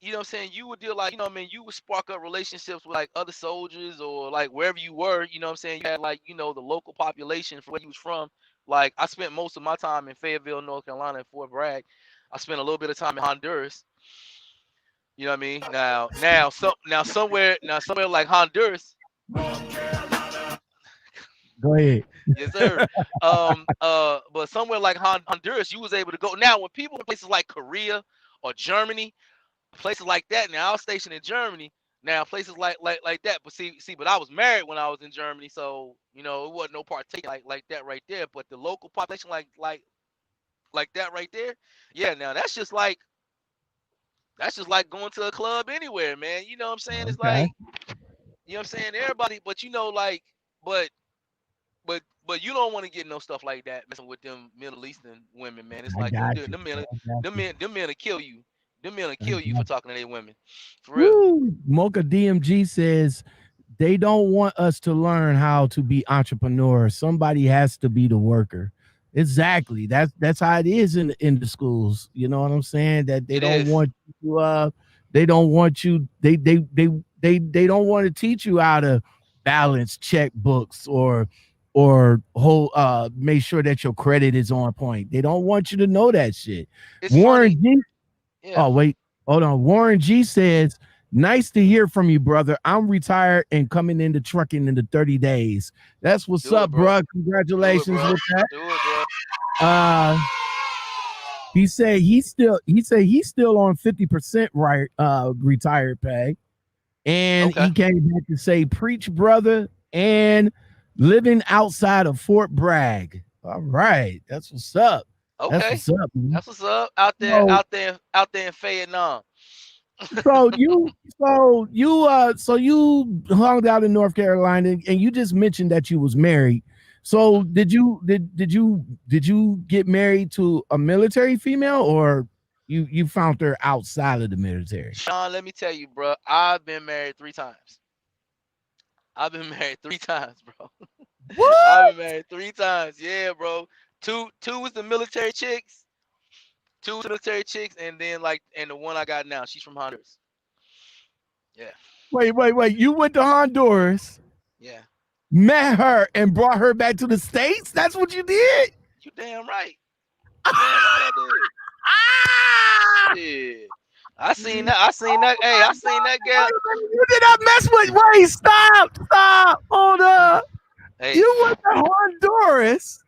you know what I'm saying, you would deal like, you know what I mean, you would spark up relationships with like other soldiers or like wherever you were, you know what I'm saying, you had like, the local population for where you was from. Like I spent most of my time in Fayetteville, North Carolina, and Fort Bragg. I spent a little bit of time in Honduras. You know what I mean? Now somewhere like Honduras. Go ahead. Yes, sir. But somewhere like Honduras, you was able to go. Now, when people in places like Korea or Germany, places like that. Now, I was stationed in Germany. Now, places like that. But but I was married when I was in Germany, so it wasn't no partake like that right there. But the local population, like that right there, yeah. Now that's just like going to a club anywhere, man. You know what I'm saying? It's like, you know what I'm saying? Everybody, but but you don't want to get no stuff like that messing with them Middle Eastern women, man. It's like them men will kill you. Them men will kill you for talking to their women. For real. Woo! Mocha DMG says they don't want us to learn how to be entrepreneurs. Somebody has to be the worker. Exactly. That's how it is in the schools. You know what I'm saying? That they don't want you. They don't want you. They don't want to teach you how to balance checkbooks or make sure that your credit is on point. They don't want you to know that shit. It's Warren G. Yeah. Oh wait, hold on. Warren G says, "Nice to hear from you, brother. I'm retired and coming into trucking in the 30 days. That's what's up, bro. Congratulations with that." Do it, bro. He said he's still on 50% retired pay, and he came back to say, "Preach, brother," and living outside of Fort Bragg. All right, that's what's up. Okay, that's what's up, man. That's what's up out there in Vietnam. So you hung out in North Carolina, and you just mentioned that you was married. So did you get married to a military female, or you found her outside of the military? Sean, let me tell you, bro. I've been married 3 times. I've been married 3 times, bro. What? I've been married 3 times. Yeah, bro. Two was the military chicks. 2 military chicks, and then and the one I got now, she's from Honduras. Yeah. Wait. You went to Honduras. Yeah. Met her and brought her back to the States? That's what you did? You damn right. I did. Yeah. I seen that. Hey, I seen that girl. You did not mess with. Wait, stop. Hold up. Hey. You went to Honduras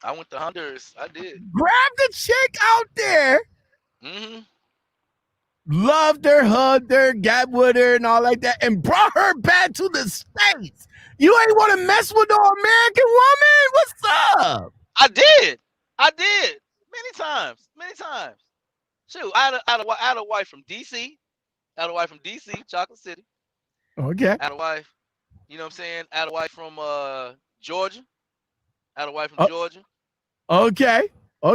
I went to Honduras. I did. Grabbed the chick out there, Mm-hmm. loved her, hugged her, got with her, and all like that, and brought her back to the States. You ain't want to mess with no American woman? What's up? I did. I did. Many times. Many times. Shoot, I had a wife from DC. I had a wife from DC, Chocolate City. Okay. I had a wife, you know what I'm saying? I had a wife from Georgia. I had a wife from Oh, Georgia. okay.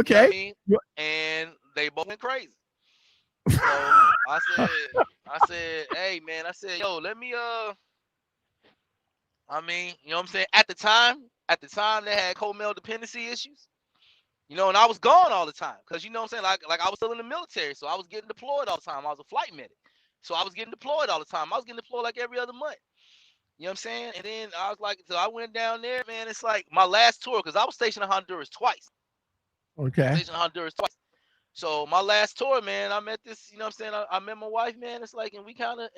You know what I Okay. mean? And they both went crazy. So I said, hey man, I said, yo, let me I mean, you know what I'm saying? At the time they had co-male dependency issues. You know, and I was gone all the time because you know what I'm saying, like I was still in the military, so I was getting deployed all the time. I was a flight medic, so I was getting deployed all the time. I was getting deployed like every other month. You know what I'm saying? And then I was like, so I went down there, man. It's like my last tour because I was stationed in Honduras twice. Okay. Stationed in Honduras twice. So my last tour, man, I met this. You know what I'm saying? I met my wife, man. It's like, and we kind of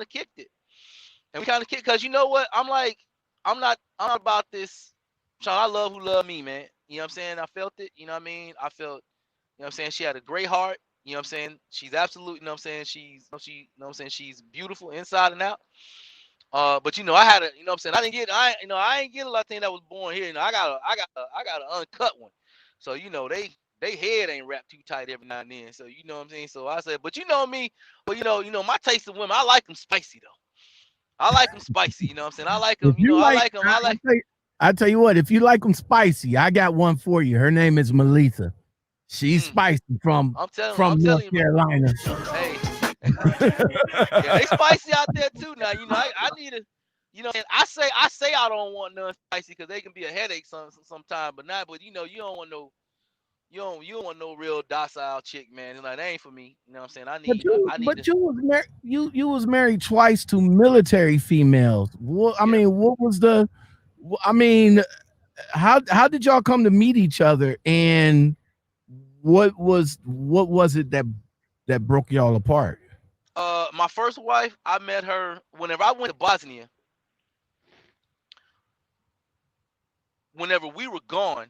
kicked it, and we kind of kicked because you know what? I'm not about this. Sean, I love who love me, man. You know what I'm saying? I felt it. You know what I mean? I felt, you know what I'm saying? She had a great heart. You know what I'm saying? She's absolute, you know what I'm saying? You know what I'm saying? She's beautiful inside and out. But you know, I had a, you know what I'm saying? I ain't get a lot of things that was born here. You know, I got an uncut one. So, you know, they head ain't wrapped too tight every now and then. So, you know what I'm saying? So I said, but you know me, but you know, my taste of women, I like them spicy though. I like them spicy, you know what I'm saying? I like them, If you know, you I like, like them. I like, I tell you what, if you like them spicy, I got one for you. Her name is Melissa. She's spicy from I'm North telling you, Carolina. hey, yeah, they spicy out there too. Now, you know, I need to, you know, and I say I don't want none spicy because they can be a headache sometime, but not, but you know, you don't want no, you don't want no real docile chick, man. It's like that ain't for me. You know what I'm saying? I need to. You was married. You was married twice to military females. What I Yeah. mean, what was the? I mean, how did y'all come to meet each other, and what was it that broke y'all apart? My first wife, I met her whenever I went to Bosnia. Whenever we were gone,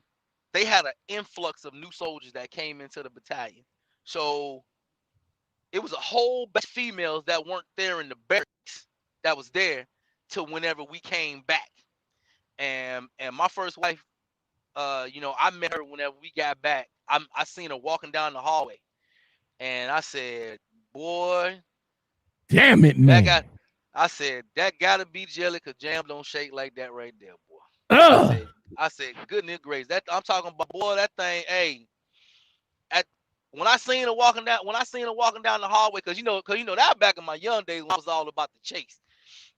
they had an influx of new soldiers that came into the battalion. So it was a whole bunch of females that weren't there in the barracks that was there till whenever we came back. And my first wife, you know, I met her whenever we got back. I seen her walking down the hallway, and I said, "Boy, Damn it, that man! got." I said that gotta be jelly, cause jam don't shake like that right there, boy. Ugh. I said, goodness gracious, that I'm talking about, boy, that thing, hey, at when I seen her walking down the hallway, cause you know that back in my young days, I was all about the chase.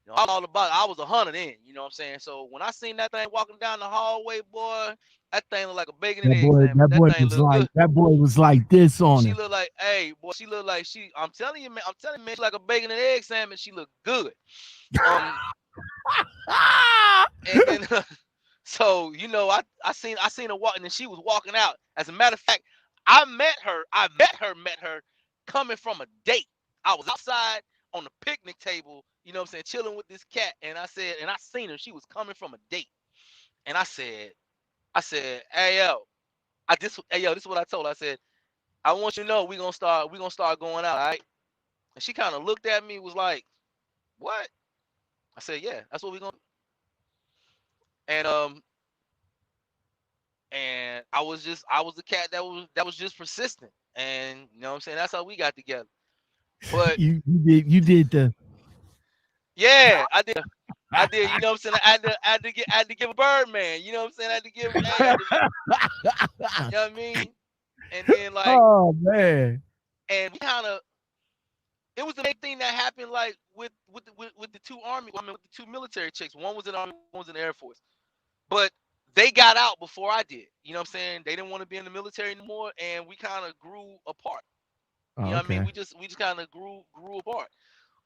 You know, I was a hunter then, you know what I'm saying? So when I seen that thing walking down the hallway, boy, that thing looked like a bacon and egg sandwich. That thing looked good. That boy was like this on She her. looked like, hey, boy, she looked like I'm telling you, man, she like a bacon and egg sandwich. She looked good. And then so you know, I seen her walking, and she was walking out. As a matter of fact, met her coming from a date. I was outside on the picnic table, you know what I'm saying, chilling with this cat, and I seen her. She was coming from a date, and I said, hey yo, hey yo, this is what I told her. I said, I want you to know we gonna start going out, all right? And she kind of looked at me, was like, what? I said, yeah, that's what we gonna do. And I was the cat that was just persistent, and you know what I'm saying, that's how we got together. But You did the yeah, I did, you know what I'm saying, I had to give a Birdman, you know what I'm saying, you know what I mean, and then like, oh man. and we kind of, it was the big thing that happened like with the two army, I mean with the two military chicks. One was in the army, one was in the Air Force, but they got out before I did. You know what I'm saying? They didn't want to be in the military anymore, and we kind of grew apart. You know what I mean? Okay. We just kind of grew apart.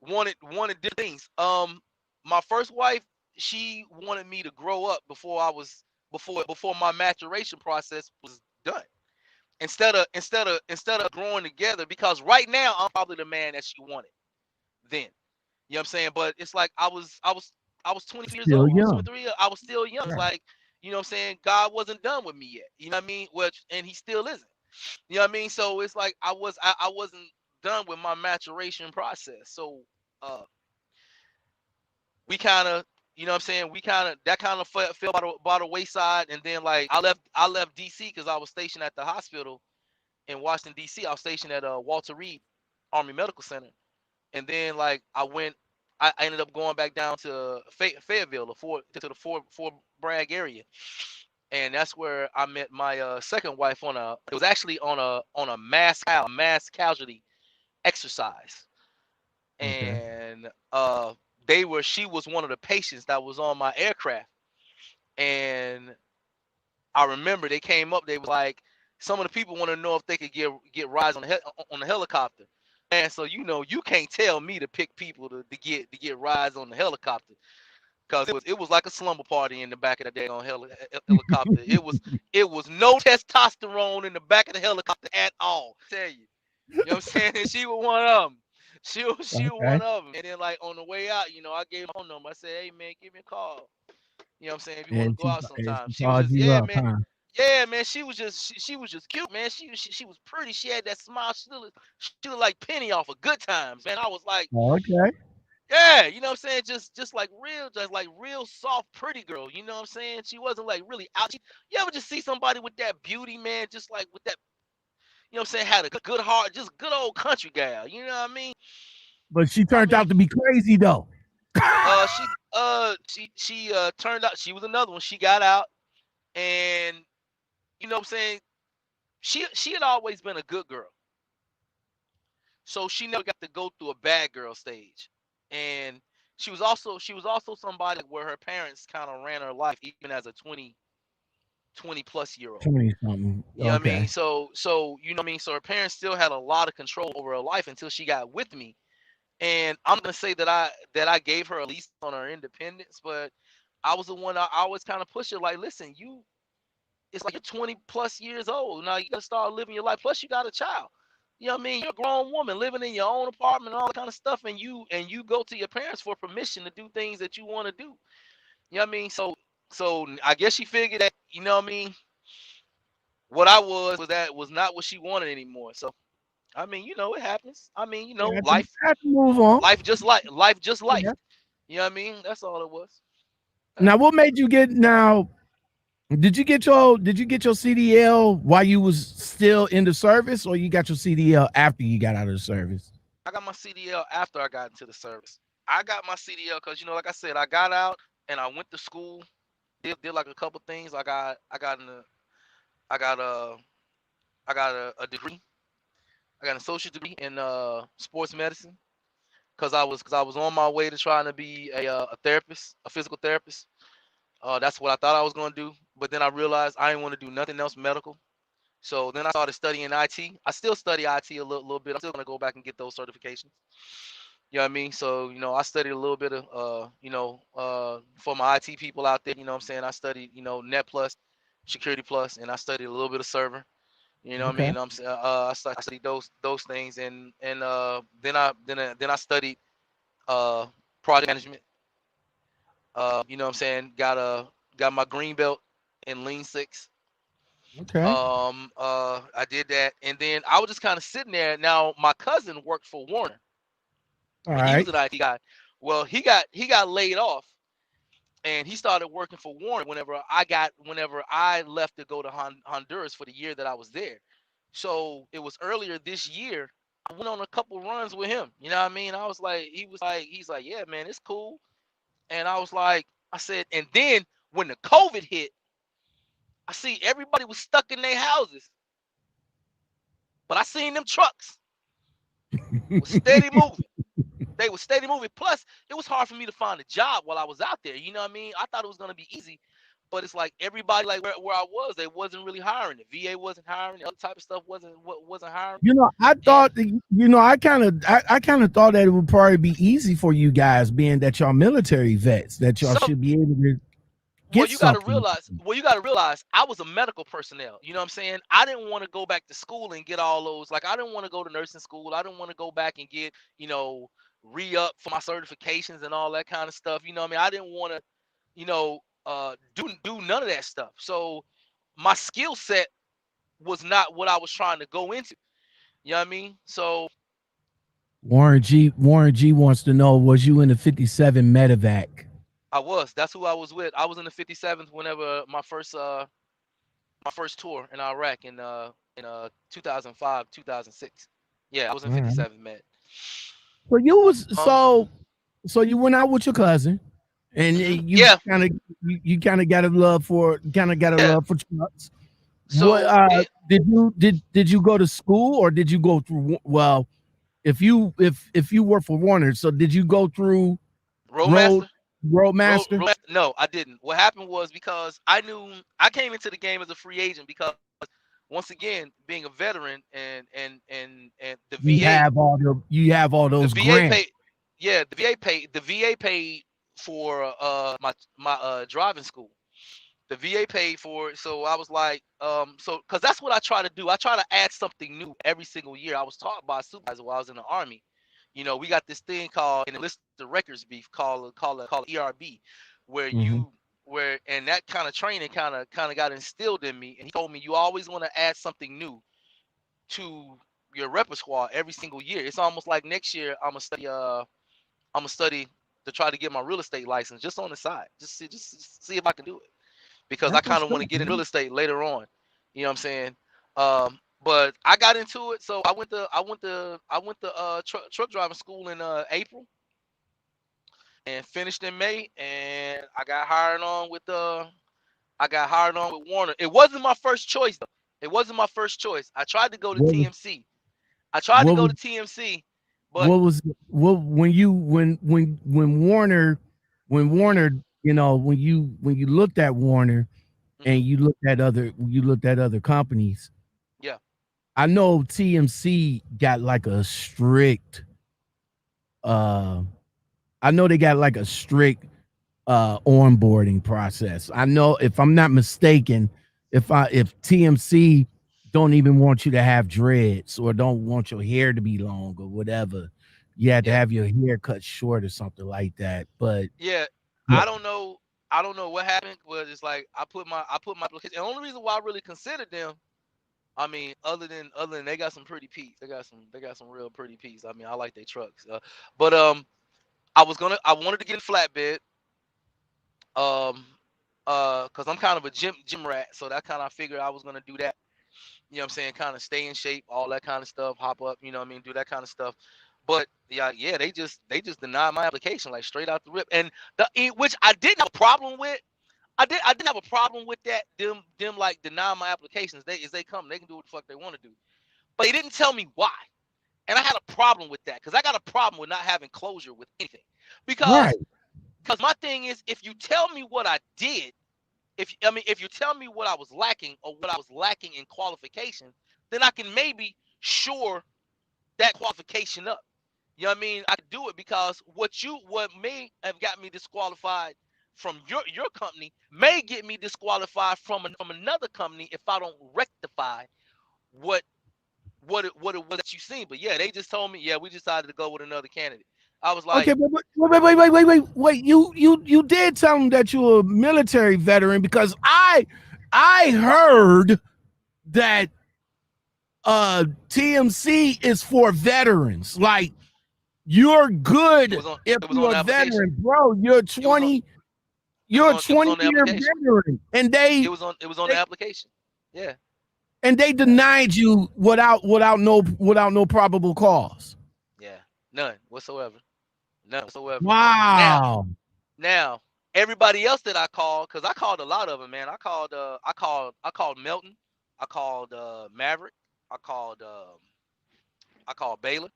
Wanted different things. My first wife, she wanted me to grow up before my maturation process was done. Instead of growing together, because right now I'm probably the man that she wanted then. You know what I'm saying? But it's like I was 23 years Still old. I was young. 23. I was still young. It's Right. like, you know what I'm saying, God wasn't done with me yet. You know what I mean? Which, and he still isn't. You know what I mean? So it's like I wasn't done with my maturation process. So we kind of, you know what I'm saying, we kind of, that kind of fell by the wayside. And then like I left DC because I was stationed at the hospital in Washington DC. I was stationed at Walter Reed Army Medical Center. And then like I ended up going back down to Fayetteville, to the Fort Bragg area, and that's where I met my second wife on a. It was actually on a mass casualty exercise, Okay. and she was one of the patients that was on my aircraft, and I remember they came up. They was like, some of the people want to know if they could get rides on the helicopter. And so you can't tell me to pick people to get rides on the helicopter, because it was like a slumber party in the back of the day on helicopter. It was no testosterone in the back of the helicopter at all. I tell you, you know what I'm saying? And she was one of them. She was Okay. one of them. And then like on the way out, I gave her phone number. I said, hey man, give me a call. You know what I'm saying? If you want to go out And sometime. she She was called just, you yeah, up, man. huh? Yeah, man. She was just cute, man. She was pretty. She had that smile. She looked like Penny off of Good Times, man. I was like, Okay. yeah, you know what I'm saying? Just like real soft, pretty girl. You know what I'm saying? She wasn't like really out. You ever just see somebody with that beauty, man? Just like with that, you know what I'm saying? Had a good heart, just good old country gal. You know what I mean? But she I turned mean, out to be crazy though. she turned out she was another one. She got out, and you know what I'm saying? She had always been a good girl, so she never got to go through a bad girl stage. And she was also somebody where her parents kind of ran her life even as a 20 plus year old. 20 something. You know what I mean? Okay. So you know what I mean? So her parents still had a lot of control over her life until she got with me. And I'm gonna say that I gave her a lease on her independence, but I was the one. I always kind of push her like, listen, it's like you're 20 plus years old now. You gotta start living your life. Plus, you got a child. You know what I mean? You're a grown woman living in your own apartment and all that kind of stuff, and you go to your parents for permission to do things that you want to do. You know what I mean? So I guess she figured that, you know what I mean, what I was not what she wanted anymore. So I mean, it happens. I mean, You life have to move on. life just life. Yeah. You know what I mean? That's all it was. Now, what made you get now? Did you get your CDL while you was still in the service, or you got your CDL after you got out of the service? I got my CDL after I got into the service. I got my CDL because, like I said, I got out and I went to school, did like a couple things. I got a I got a degree. I got an associate degree in sports medicine because I was on my way to trying to be a therapist, a physical therapist. That's what I thought I was gonna do, but then I realized I didn't want to do nothing else medical. So then I started studying IT. I still study IT a little bit. I'm still gonna go back and get those certifications. You know what I mean? So, I studied a little bit of, for my IT people out there, you know what I'm saying? I studied, Net Plus, Security Plus, and I studied a little bit of server. You know what I Okay. mean? I studied those things, and then I studied uh, project management. You know what I'm saying? Got my green belt in Lean Six. Okay. I did that, and then I was just kind of sitting there. Now my cousin worked for Warner. All He was right. an IT guy. Well, he got laid off, and he started working for Warner whenever I left to go to Honduras for the year that I was there. So it was earlier this year. I went on a couple runs with him. You know what I mean? I was like, he's like, yeah, man, it's cool. And I was like, I said, and then when the COVID hit, I see everybody was stuck in their houses, but I seen them trucks was steady moving. They were steady moving. Plus, it was hard for me to find a job while I was out there. You know what I mean? I thought it was gonna be easy, but it's like everybody, like where I was, they wasn't really hiring. The VA wasn't hiring. The other type of stuff wasn't hiring. I And thought that, I kind of thought that it would probably be easy for you guys, being that y'all military vets, that y'all some should be able to well, get you got to something. realize. Well, you got to realize I was a medical personnel. You know what I'm saying? I didn't want to go back to school and get all those. Like I didn't want to go to nursing school. I didn't want to go back and get re up for my certifications and all that kind of stuff. You know what I mean? I didn't want to, you know, do none of that stuff. So my skill set was not what I was trying to go into. You know what I mean? So Warren G wants to know, was you in the 57 medevac? that's who I was with. I was in the 57th whenever my first tour in Iraq in 2005, 2006. Yeah, I was in All right. 57 Med. So you was Um, so you went out with your cousin, and you yeah, kind of you kind of got a love for yeah. trucks. What So it did you go to school, or did you go through? Well, if you work for Warner, so did you go through road Roadmaster. Roadmaster? No, I didn't. What happened was because I knew I came into the game as a free agent because once again, being a veteran and You have all the those VA grants. paid, yeah, the VA paid for my driving school. The VA paid for it, so I was like, so because that's what I try to do. I try to add something new every single year. I was taught by a supervisor while I was in the army. You know, we got this thing called in the list of records beef called ERB, where Mm-hmm. and that kind of training kind of got instilled in me. And he told me you always want to add something new to your repertoire every single year. It's almost like next year I'm gonna study to try to get my real estate license just on the side. Just see if I can do it because I That's kind what's of want up, to get in real man. estate later on. You know what I'm saying? But I got into it, so I went to truck driving school in April and finished in May, and I got hired on with Warner. It wasn't my first choice though. It wasn't my first choice. I tried to go to What was TMC. I tried to what go was to TMC, but what was what when you when mhm, Warner, when you looked at Warner mhm, and you looked at other companies. yeah, I know TMC got like a strict uh I know they got like a strict onboarding process. I know, if I'm not mistaken, if TMC don't even want you to have dreads or don't want your hair to be long or whatever, you had to yeah, have your hair cut short or something like that. But yeah. yeah, I don't know. I don't know what happened. Was it's like I put my application. The only reason why I really considered them, I mean, other than they got some pretty peas. They got some real pretty peas. I mean, I like their trucks. But I wanted to get a flatbed. Um, cause I'm kind of a gym rat, so that kind of figured I was gonna do that. You know what I'm saying? Kind of stay in shape, all that kind of stuff, hop up, you know what I mean, do that kind of stuff. But yeah, they just denied my application like straight out the rip. And which I didn't have a problem with. I didn't have a problem with that. Them like denying my applications. They come, they can do what the fuck they want to do. But they didn't tell me why. And I had a problem with that because I got a problem with not having closure with anything. right. Because my thing is, if you tell me what I did, if you tell me what I was lacking or what I was lacking in qualification, then I can maybe shore that qualification up. You know what I mean? I could do it because what may have got me disqualified from your company may get me disqualified from another company if I don't rectify what it was that you seen. But yeah, they just told me, yeah, we decided to go with another candidate. I was like, Okay, but wait. You did tell them that you were a military veteran, because I heard that TMC is for veterans. Like, you're it good was on if it was on you're the a application. veteran, bro. It was on You're a it was 20 on the year application. veteran, and It was on the they application. Yeah. they Yeah. denied you without no probable cause. Yeah. None whatsoever. None whatsoever. Now, Wow. now, everybody else that I called, because I called a lot of them, man. I called Melton. I called Maverick. I called Baylor.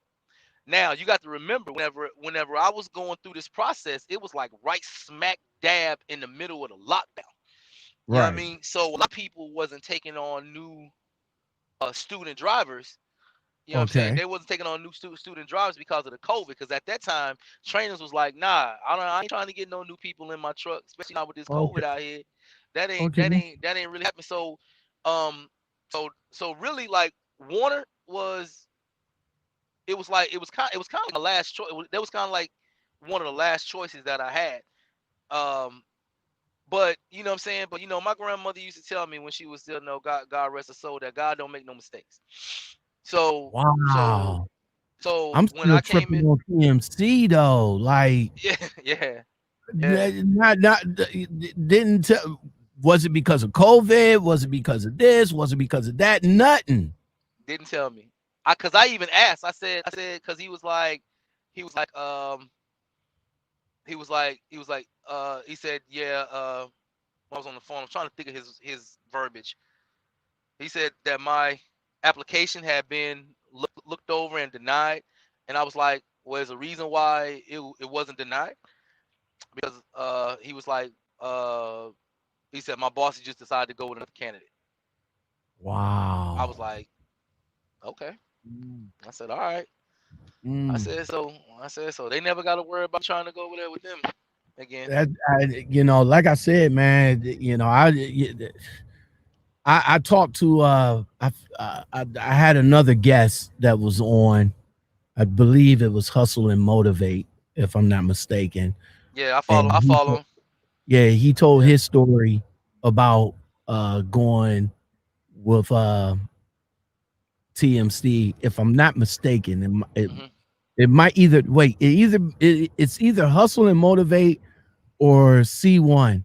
Now you got to remember, whenever I was going through this process, it was like right smack dab in the middle of the lockdown. You know what I Right. mean? So a lot of people wasn't taking on new student drivers. You know what I'm saying? Okay. They wasn't taking on new student drivers because of the COVID. Because at that time, trainers was like, nah, I ain't trying to get no new people in my truck, especially not with this Okay. COVID out here. That ain't Okay. that ain't that ain't really happening. Um, so really, like Warner was, it was kind of like my last choice. That was kind of like one of the last choices that I had. Um, But you know what I'm saying. But my grandmother used to tell me when she was still God rest her soul, that God don't make no mistakes. So so Wow. so I'm when still I came tripping in, on TMC though. Like, yeah, yeah. not didn't tell. Was it because of COVID? Was it because of this? Was it because of that? Nothing. Didn't tell me. Cause I even asked. I said, cause he was like, he said, yeah. When I was on the phone, I'm trying to think of his verbiage. He said that my application had been looked over and denied, and I was like, well, there's a reason why it wasn't denied, because he was like, he said my boss just decided to go with another candidate. I was Wow. like, okay. Mm. I said, all right. I Mm. said so. They never got to worry about trying to go over there with them again. That like I said, man, I talked to I had another guest that was on. I believe it was Hustle and Motivate, if I'm not mistaken. Yeah, I follow. And I follow him. he told Yeah. his story about going with TMC. If I'm not mistaken, Hmm. it might either wait. It's either Hustle and Motivate or C1.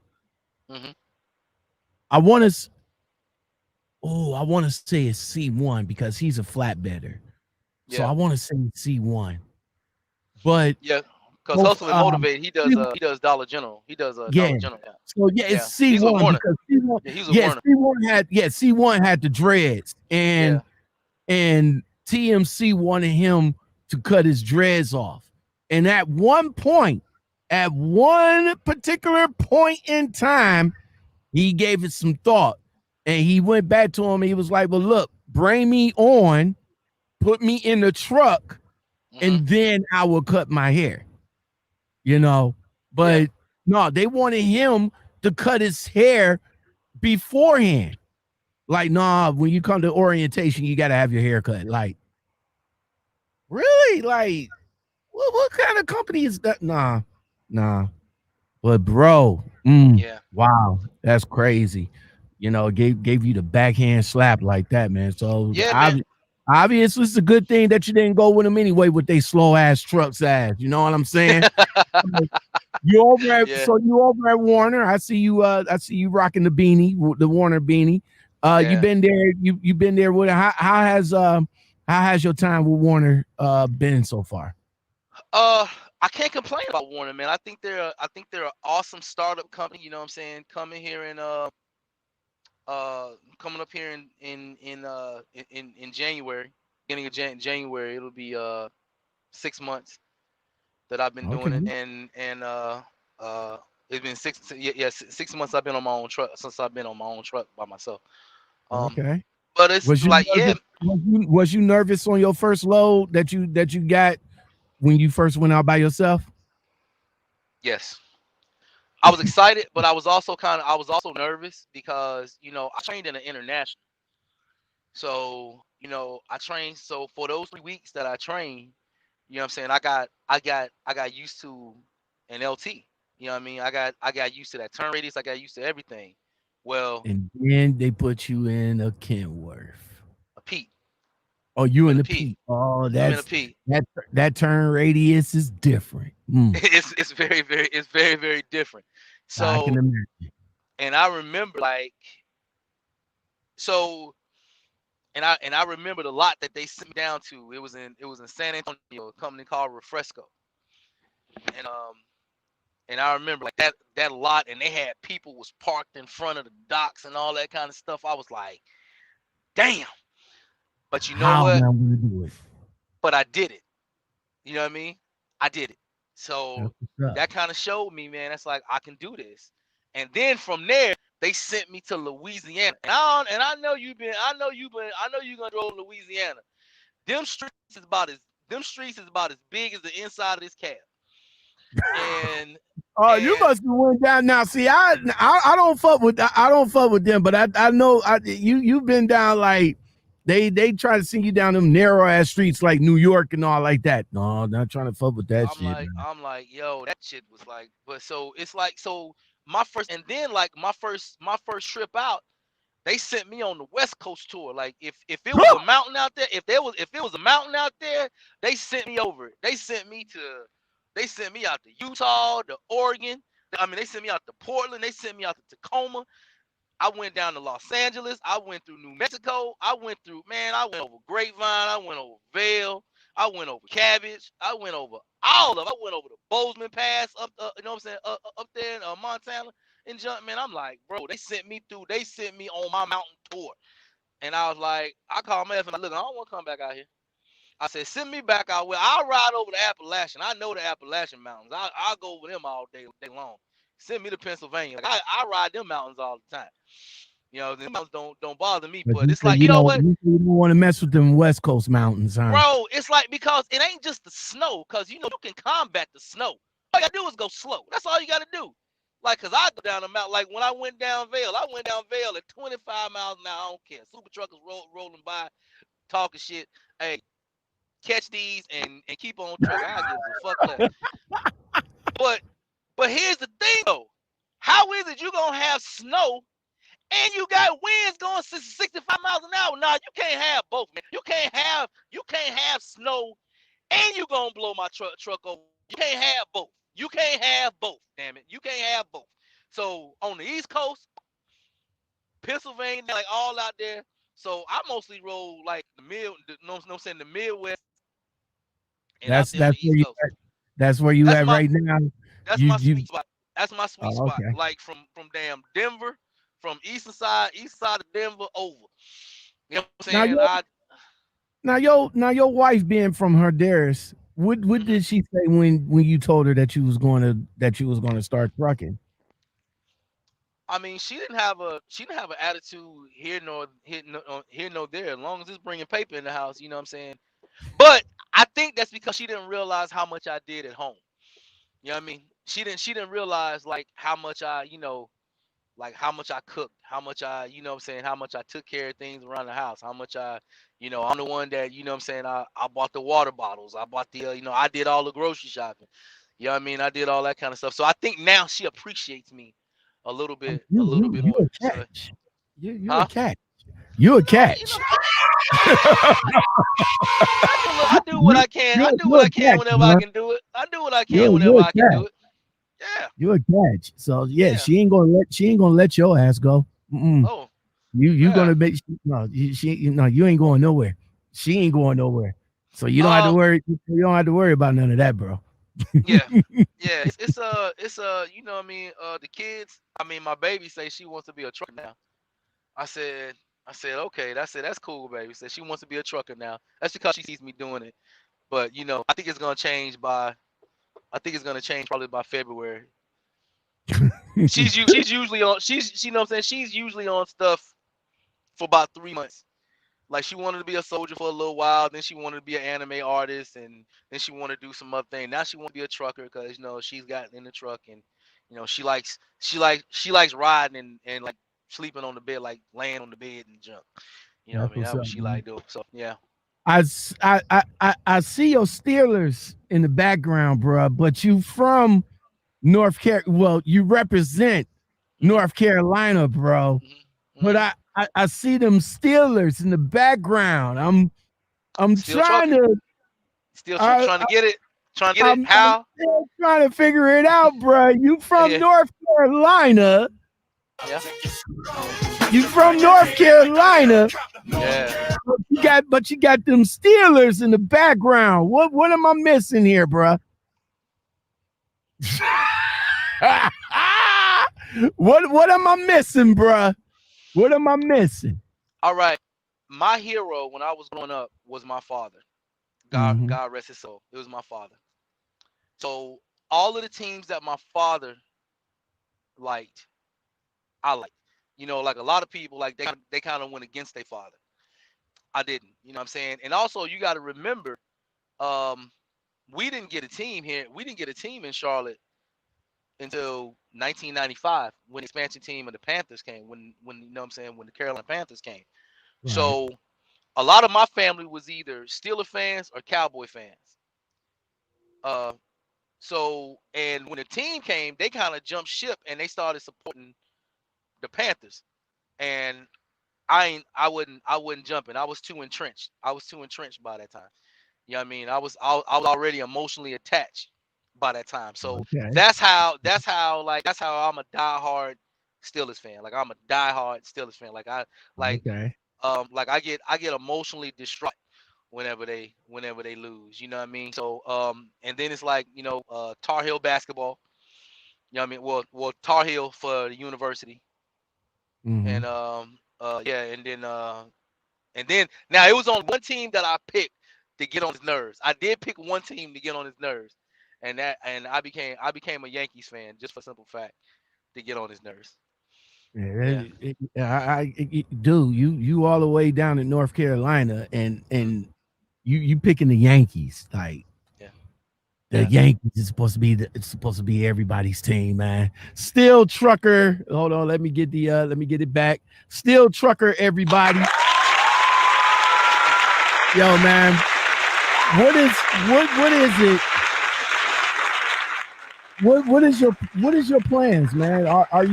Hmm. I want to. Oh, I want to say it's C1 because he's a flatbedder. So Yeah. I want to say C1. But Yeah. Cause both Hustle and Motivate, C- he does Dollar General. He does yeah. Dollar General. Yeah. So yeah, it's Yeah. He's with C1 Warner. because C1 Yeah, he's with yeah, Warner. C1 had the dreads Yeah. and TMC wanted him to cut his dreads off. And at one particular point in time, he gave it some thought. And he went back to him and he was like, well, look, bring me on, put me in the truck, Hmm. and then I will cut my hair. Yeah. But no, they wanted him to cut his hair beforehand. Like, nah, when you come to orientation, you got to have your hair cut. Like, really? Like, what kind of company is that? Nah. But bro, Yeah. wow, that's crazy. Gave you the backhand slap like that, man. So Yeah, man. obviously it's a good thing that you didn't go with them anyway with they slow ass trucks ass. You know what I'm saying? Yeah. You over at Warner. I see you rocking the beanie, the Warner beanie. You Yeah. been there, you been there with how has your time with Warner been so far? Uh, I can't complain about Warner, man. I think they're an awesome startup company. You know what I'm saying? Coming up here in January, beginning of January, it'll be 6 months that I've been doing Okay. it, and it's been 6 months I've been on my own truck, since I've been on my own truck by myself. Um, Okay. but it's Was you like, yeah, nervous? Was you nervous on your first load that you got when you first went out by yourself? yes. I was excited, but I was also nervous because I trained in an international. So I trained. So for those 3 weeks that I trained, what I'm saying, I got used to an LT. You know what I mean? I got used to that turn radius. I got used to everything. Well, And then they put you in a Kenworth. a Pete. Oh, I'm you in in a the Pete. Pete. Oh, I'm in a Pete. that turn radius is different. It's very very different. I can So, imagine. and I remember like so and I remember the lot that they sent me down to. It was in San Antonio, a company called Refresco. And and I remember like that lot, and they had people was parked in front of the docks and all that kind of stuff. I was like, damn. But you know How am what? I going to do it? But I did it. You know what I mean? I did it. So That's what's up. that kind of showed me, man, that's like I can do this. And then from there, they sent me to Louisiana. And I know you're gonna go to Louisiana. Them streets is about as them streets is about as big as the inside of this cab. And Oh, you and must have went down now. See, I don't fuck with them, but I know you've been down like they try to send you down them narrow ass streets like New York and all like that. No, not trying to fuck with that shit, man. I'm like, yo, that shit was like, but so it's like, so and then like my first trip out, they sent me on the West Coast tour. Like if it was a mountain out there, if it was a mountain out there, they sent me over it. They sent me out to Utah, to Oregon. I mean, they sent me out to Portland. They sent me out to Tacoma. I went down to Los Angeles. I went through New Mexico. I went over Grapevine. I went over Vail. I went over Cabbage. I went over all of them. I went over the Bozeman Pass up, you know what I'm saying, up there in Montana. And jump, man, I'm like, bro, they sent me on my mountain tour. And I was like, I called my and I look, I don't want to come back out here. I said, send me back out where I'll ride over the Appalachian. I know the Appalachian Mountains. I'll go over them all day long. Send me to Pennsylvania. Like, I ride them mountains all the time. You know, the mountains don't bother me, but it's like, you know what? You don't want to mess with them West Coast mountains, huh? Bro, it's like, because it ain't just the snow, because, you know, you can combat the snow. All you got to do is go slow. That's all you got to do. Like, because I go down the mountain. Like, when I went down Vail at 25 miles an hour. I don't care. Super truckers rolling by, talking shit. Hey, catch these and keep on trucking. I give a fuck that. But here's the thing, though. How is it you going to have snow and you got winds going 65 miles an hour? Nah, you can't have both, man. You can't have snow and you going to blow my truck over. You can't have both. You can't have both, damn it. You can't have both. So on the East Coast, Pennsylvania, like all out there. So I mostly roll like the Midwest. And that's where you at right now. That's my sweet spot. That's my sweet spot. Okay. Like from damn Denver, from east side of Denver over. You know what I'm saying? Now your wife being from Honduras, what did she say when you told her that you was going to start trucking? I mean, she didn't have an attitude here nor there. As long as it's bringing paper in the house, you know what I'm saying. But I think that's because she didn't realize how much I did at home. You know what I mean? She didn't realize like how much I, you know, like how much I cooked, how much I, you know what I'm saying, how much I took care of things around the house, how much I, you know, I'm the one that, you know what I'm saying, I bought the water bottles, I bought the, you know, I did all the grocery shopping. You know what I mean? I did all that kind of stuff. So I think now she appreciates me a little bit more. You're a catch. You're a catch. You're a catch. I do what I can. I do what I can whenever I can do it. I do what I can whenever I can do it. Yeah. You're a catch. So yeah, she ain't gonna let your ass go. Mm-mm. Oh. You gonna make you ain't going nowhere. She ain't going nowhere. So you don't have to worry. You don't have to worry about none of that, bro. Yeah. It's you know what I mean. The kids. I mean, my baby say she wants to be a trucker now. I said okay. That's cool, baby. Said she wants to be a trucker now. That's because she sees me doing it. But you know, I think it's gonna change probably by February. she's usually on. You know what I'm saying. She's usually on stuff for about 3 months. Like she wanted to be a soldier for a little while, then she wanted to be an anime artist, and then she wanted to do some other thing. Now she wants to be a trucker because you know she's gotten in the truck, and you know she likes riding and like sleeping on the bed, like laying on the bed and jump. You know what I mean? That's what she like doing. So yeah. I see your Steelers in the background, bro. But you from North Carolina? Well, you represent North Carolina, bro. Mm-hmm. But I see them Steelers in the background. I'm still trying to get it. Trying to get it. How? I'm trying to figure it out, bro. You from North Carolina? Yeah. You from North Carolina? Yeah. But you got them Steelers in the background. What am I missing here, bro? What am I missing, bro? What am I missing? All right. My hero when I was growing up was my father. God rest his soul. It was my father. So all of the teams that my father liked, I liked. You know, like a lot of people, like they kind of went against their father. I didn't. You know what I'm saying? And also you got to remember, we didn't get a team here. We didn't get a team in Charlotte until 1995 when the expansion team of the Panthers came, when you know what I'm saying, when the Carolina Panthers came. Right. So a lot of my family was either Steeler fans or Cowboy fans. So, and when the team came, they kind of jumped ship and they started supporting the Panthers. And I wouldn't jump in. I was too entrenched. I was too entrenched by that time. You know what I mean? I was already emotionally attached by that time. So Okay. that's how I'm a diehard Steelers fan. Like I'm a diehard Steelers fan. Like Okay. I get emotionally distraught whenever they lose. You know what I mean? So and then it's like, Tar Heel basketball. You know what I mean? Well, Tar Heel for the university. Mm-hmm. And yeah, and then now it was on one team that I picked to get on his nerves. I did pick one team to get on his nerves, and I became a Yankees fan just for simple fact to get on his nerves. Yeah, Dude, you all the way down in North Carolina, and you picking the Yankees. Like yeah, the yeah. Yankees is supposed to be it's supposed to be everybody's team, man. Still Trucker. Hold on, let me get it back. Still Trucker, everybody. Yo, man, what is it? What is your plans, man? Are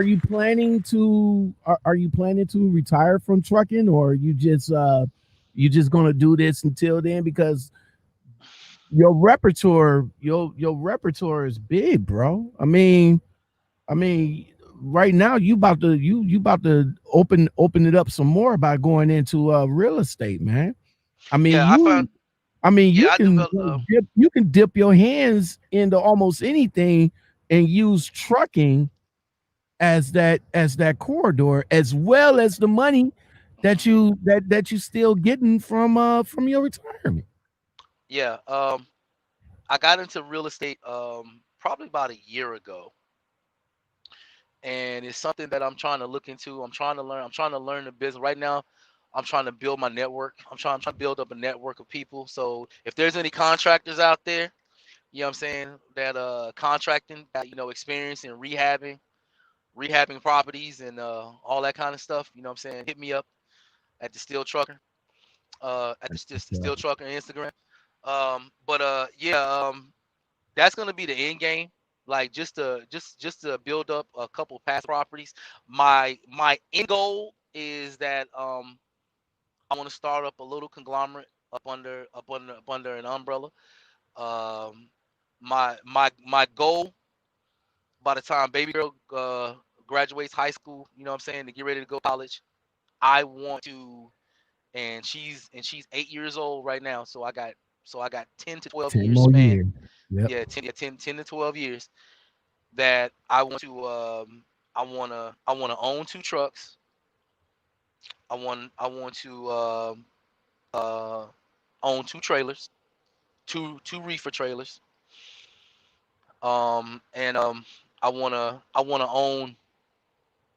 you planning to retire from trucking, or you just gonna do this until then? Because your repertoire is big, bro. I mean, right now you about to open it up some more by going into real estate, man. I mean, Yeah, I found. you Yeah, I can developed. dip your hands into almost anything and use trucking as that corridor, as well as the money Mhm. that you still getting from your retirement. Yeah, I got into real estate probably about a year ago, and it's something that I'm trying to look into. I'm trying to learn. I'm trying to learn the business right now. I'm trying to build my network. I'm trying to build up a network of people. So if there's any contractors out there, you know what I'm saying, that contracting, that experience in rehabbing properties and all that kind of stuff, you know what I'm saying, hit me up at the Steel Trucker, at the Yeah. Steel Trucker on Instagram. But yeah, that's gonna be the end game. Like just to build up a couple past properties. My end goal is that I want to start up a little conglomerate up under an umbrella. Um, my goal by the time baby girl graduates high school, you know what I'm saying, to get ready to go to college, I want to, and she's 8 years old right now, so I got 10 to 12 10 years more span. years. Yep. Yeah, 10 to 12 years that I want to I want to own two trucks. I want to uh own two trailers, two reefer trailers. And I want to own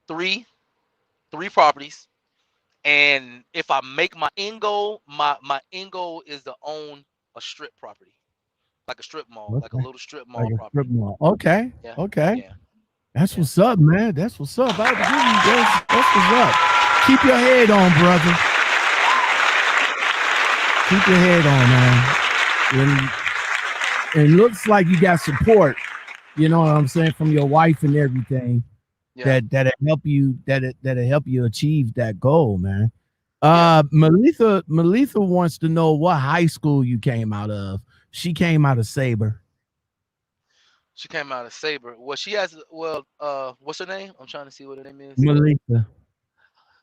three three properties. And if I make my end goal, my end goal is to own a strip property, like a strip mall, like a Okay. little strip Like mall a strip property. mall. Okay. Yeah, Okay. yeah, That's yeah, what's up, man. That's what's up. I give you that's what's up. Keep your head on, brother. Keep your head on, man. And it looks like you got support, you know what I'm saying, from your wife and everything yeah, that'll help you that'll help you achieve that goal, man. yeah. Melitha wants to know what high school you came out of. She came out of Saber. She came out of Saber. Well, she has. Well, what's her name? I'm trying to see what her name is. Melitha.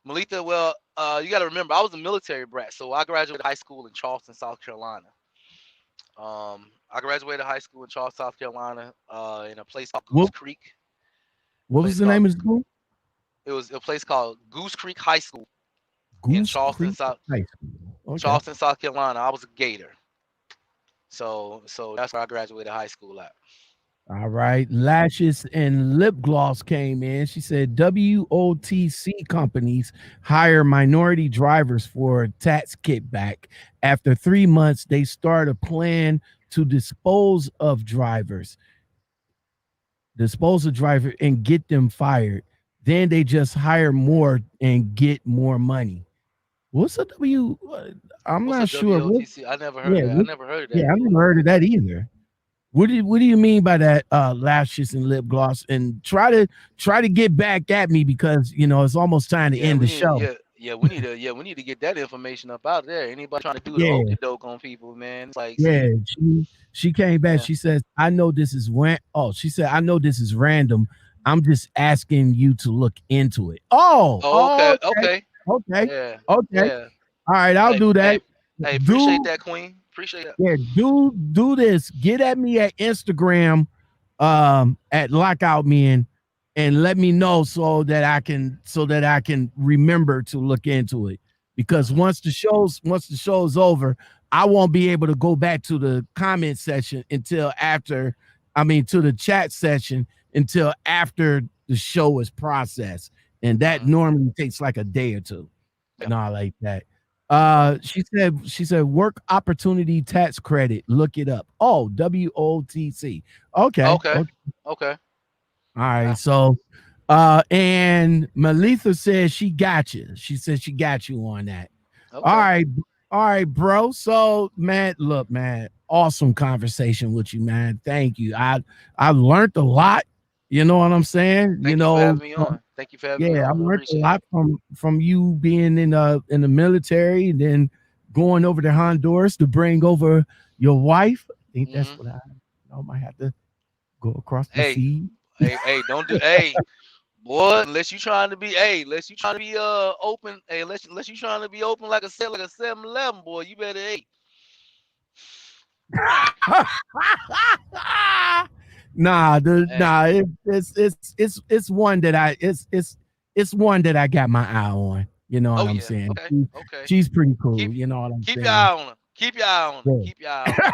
Melita. Well, you got to remember, I was a military brat, so I graduated high school in Charleston, South Carolina. I graduated high school in Charleston, South Carolina, in a place called Goose What Creek. what was Place the called name of the school? It was a place called Goose Creek High School in Goose Creek High School. Okay. Charleston, South Carolina. I was a Gator, so that's where I graduated high school at. All right. Lashes and lip gloss came in. She said WOTC companies hire minority drivers for tax kickback. After 3 months, they start a plan to dispose of driver and get them fired. Then they just hire more and get more money. What's a W? I'm What's a not sure. What, WOTC? I never heard yeah, of that. I what, never heard of yeah, that I before. never heard of that either. What do you mean by that lashes and lip gloss? And try to get back at me because it's almost time to Yeah, end we the need show. we need to get that information up out there. Anybody trying to do the Yeah, okey doke on people, man? It's like, yeah. see, She came back. yeah. She says, "I know this is she said, "I know this is random. I'm just asking you to look into it." Oh, okay, Okay, okay, okay, yeah, okay. yeah. All right, I'll Hey, do that. hey, hey, appreciate Do that, Queen. Appreciate that. Yeah, do this. Get at me at Instagram, at Lockout Men, and let me know so that I can remember to look into it. Because Mhm. once the show's over, I won't be able to go back to the comment section until after. I mean, to the chat session until after the show is processed, and that Mhm. normally takes like a day or two. Yeah. Not like that. Right. She said work opportunity tax credit. Look it up. Oh, WOTC. Okay. Okay. Okay. Okay. All right. Ah, So and Melitha says she got you. She said she got you on that. All okay. right. All right, bro. So man, look, man, awesome conversation with you, man. Thank you. I've learned a lot. You know what I'm saying? Thank you for having me on. Thank you for having me Yeah, I on. I learned a appreciate it. lot from you being in the military, and then going over to Honduras to bring over your wife. I think that's Mhm. what I might have to go across the Hey, sea. hey, don't do. Hey, boy, unless you trying to be. Hey, unless you trying to be open. Hey, unless you trying to be open like a 7-Eleven, boy. You better. Hey. Hey. Nah, it's one that it's one that I got my eye on. You know what Oh I'm yeah. saying? Okay. Okay. She's pretty Keep cool. You know what I'm keep your saying? eye on her. Keep your eye on her. Yeah. Keep your eye on her.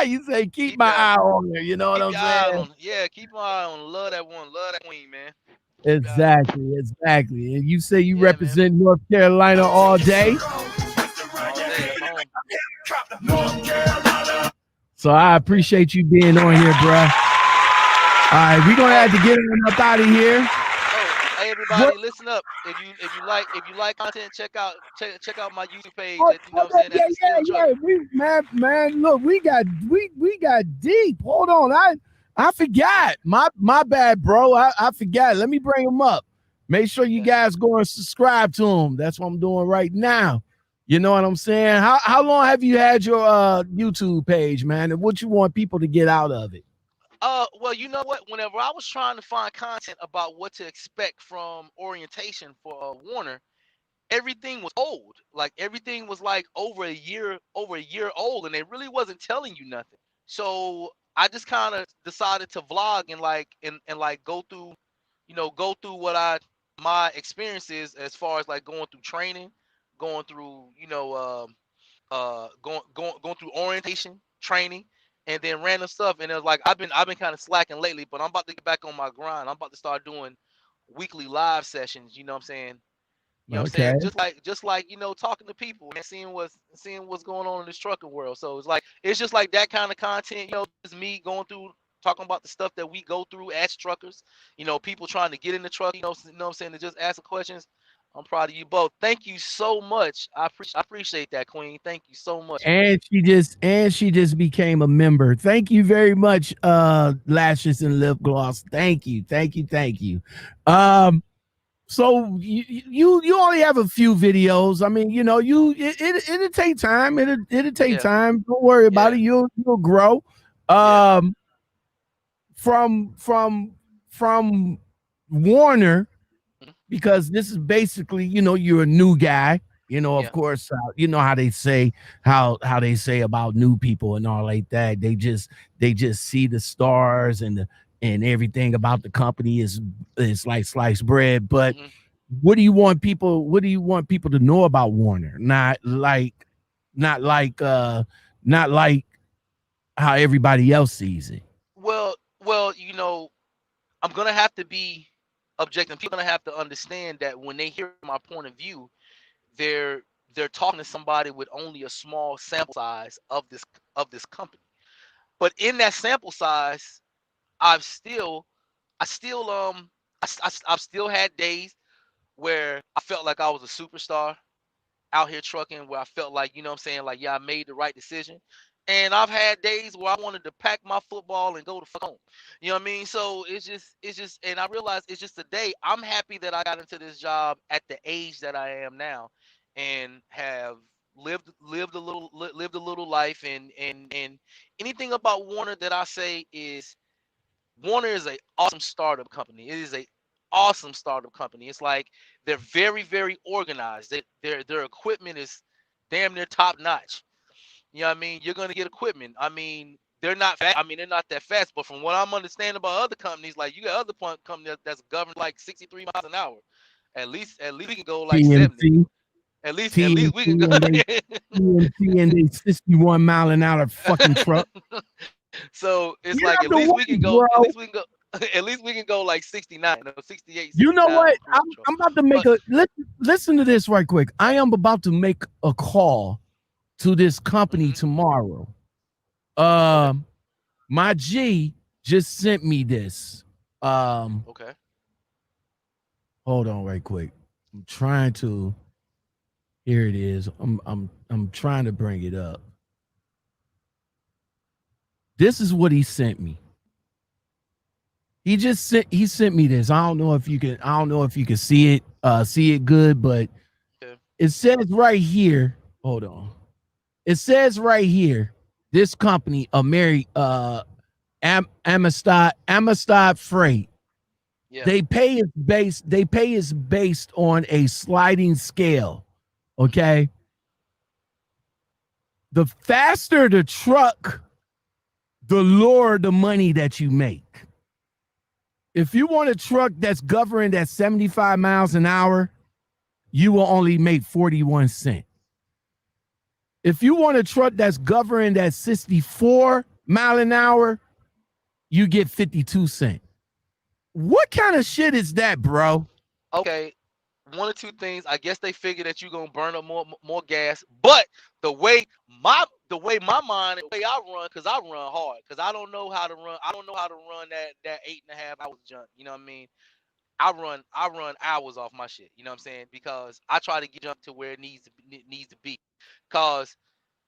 You say keep Keep my your eye on her. You know what keep I'm your eye saying? on her. Yeah, keep my eye on her. Love that one. Love that queen, man. Keep your eye on her. Exactly, exactly. And you say you Yeah, man. represent North Carolina all day. All day. That's home. So I Yeah. appreciate you being on here, bruh. All right, we're gonna Oh, have to get on up out of here. oh, hey What? everybody, listen up. If you like content, check out my YouTube page Oh, at, you know what I'm saying, yeah, at the yeah, Skilled yeah. Trucker. Man, look, we got deep. Hold on, I Yeah, forgot. My bad, bro. I forgot. Let me bring him up. Make sure you yeah. guys go and subscribe to him. That's what I'm doing right now. You know what I'm saying? How long have you had your YouTube page, man? And what you want people to get out of it? Well, you know what? Whenever I was trying to find content about what to expect from orientation for Warner, everything was old. Like everything was like over a year old, and it really wasn't telling you nothing. So I just kind of decided to vlog and like go through what I my experiences as far as like going through training, going through going through orientation training, and then random stuff. And it was like I've been kind of slacking lately, but I'm about to get back on my grind. I'm about to start doing weekly live sessions. You know what I'm saying? You know what I'm Okay. saying? Just like talking to people and seeing what's going on in this trucking world. So it's just like that kind of content, just me going through talking about the stuff that we go through as truckers, people trying to get in the truck, you know what I'm saying, to just ask the questions. I'm proud of you both. Thank you so much. I appreciate that, Queen. Thank you so much. And she just became a member. Thank you very much, Lashes and Lip Gloss. Thank you, thank you, thank you. Um, so you only have a few videos. I mean, it'll take time. It'll take Yeah, time. Don't worry about yeah, it. You'll grow. yeah. Um, from Warner, Mhm. because this is basically, you're a new guy. Of Yeah. course, you know how they say about new people and all like that. They just see the stars and everything about the company is like sliced bread. But Hmm. what do you want people to know about Warner? Not like not like how everybody else sees it. Well, I'm gonna have to be objective. People are gonna have to understand that when they hear my point of view, they're they're talking to somebody with only a small sample size of this company. But in that sample size, I've still I still I've still had days where I felt like I was a superstar out here trucking, where I felt like, you know what I'm saying, like, yeah, I made the right decision. And I've had days where I wanted to pack my football and go to fuck home. You know what I mean? So it's just, and I realized it's just a day. I'm happy that I got into this job at the age that I am now, and have lived a little life. And anything about Warner that I say is, Warner is a awesome startup company. It is a awesome startup company. It's like they're very, very organized. Their equipment is damn near top notch. You know what I mean? You're gonna get equipment. I mean, they're not fast. I mean, they're not that fast. But from what I'm understanding about other companies, like you got other companies that's governed like 63 miles an hour. At least we can go like 70. TMC, At least we can go. TMC and they 61 mile an hour fucking truck. So it's Get like out at the least way, we can go. bro. At least we can go. At least we can go like 69, 68. You know 69 what? on cruise control. I'm about to make But listen to this right quick. I am about to make a call to this company tomorrow. My G just sent me this. okay. Hold on right quick. I'm trying to. Here it is. I'm trying to bring it up. This is what he sent me. He sent me this. I don't know if you can see it good, but Okay. it says right here. Hold on. It says right here, this company, Amistad Freight. Yeah. They pay is based on a sliding scale. Okay. The faster the truck, the lower the money that you make. If you want a truck that's governed at 75 miles an hour, you will only make 41 cents. If you want a truck that's governed at 64 mile an hour, you get 52 cents. What kind of shit is that, bro? Okay. One or two things. I guess they figure that you're gonna burn up more gas. But the way my mind, the way I run, because I run hard, because I don't know how to run. I don't know how to run that 8.5 hours junk. You know what I mean? I run hours off my shit. You know what I'm saying? Because I try to get jump to where it needs to be. Cause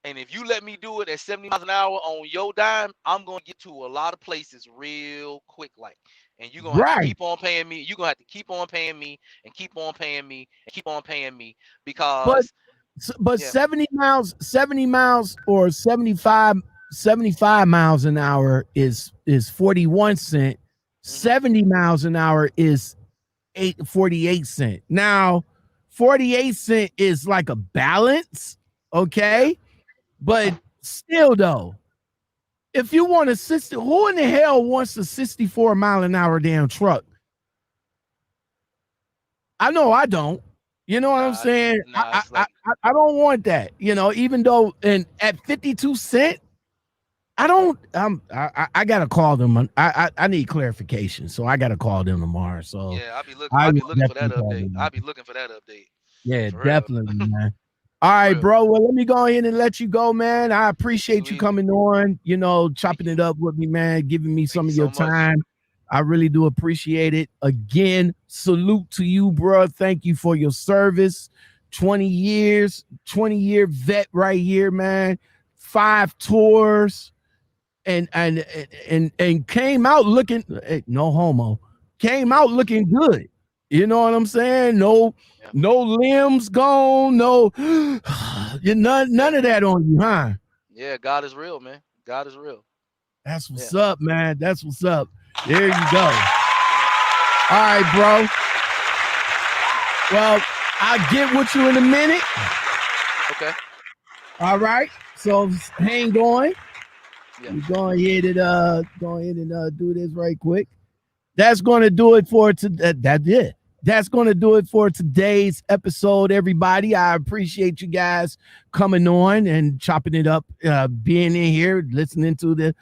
and if you let me do it at 70 miles an hour on your dime, I'm gonna get to a lot of places real quick, like. And you're gonna have to Right. keep on paying me. You're gonna have to keep on paying me and keep on paying me and keep on paying me But because but yeah. 70 miles or 75 miles an hour is 41 cent. 70 miles an hour is 48 cent. Now 48 cent is like a balance, okay? But still though, if you want a 60, who in the hell wants a 64 mile an hour damn truck? I know I don't. You know what I'm saying? I don't want that. You know, even though and at 52 cent, I don't. I gotta call them. I need clarification, so I gotta call them tomorrow. So yeah, I'll be looking for that update. I'll be looking for that update. Yeah, For real. definitely, man. All right, real. bro. Well, let me go ahead and let you go, man. I appreciate you Sweet. coming on, you know, chopping it up with me, man, giving me some you of your so much. time. I really do appreciate it. Again, salute to you, bro. Thank you for your service. 20 years, 20-year vet right here, man. 5 tours and came out looking, no homo, came out looking good. You know what I'm saying? No limbs gone, no none of that on you, huh? Yeah, God is real, man. God is real. That's what's up, man. That's what's up. There you go. All right, bro. Well, I'll get with you in a minute. Okay. All right. So hang on. Yeah. We're going ahead and do this right quick. That's going to do it for That's going to do it for today's episode, everybody. I appreciate you guys coming on and chopping it up, being in here, listening to the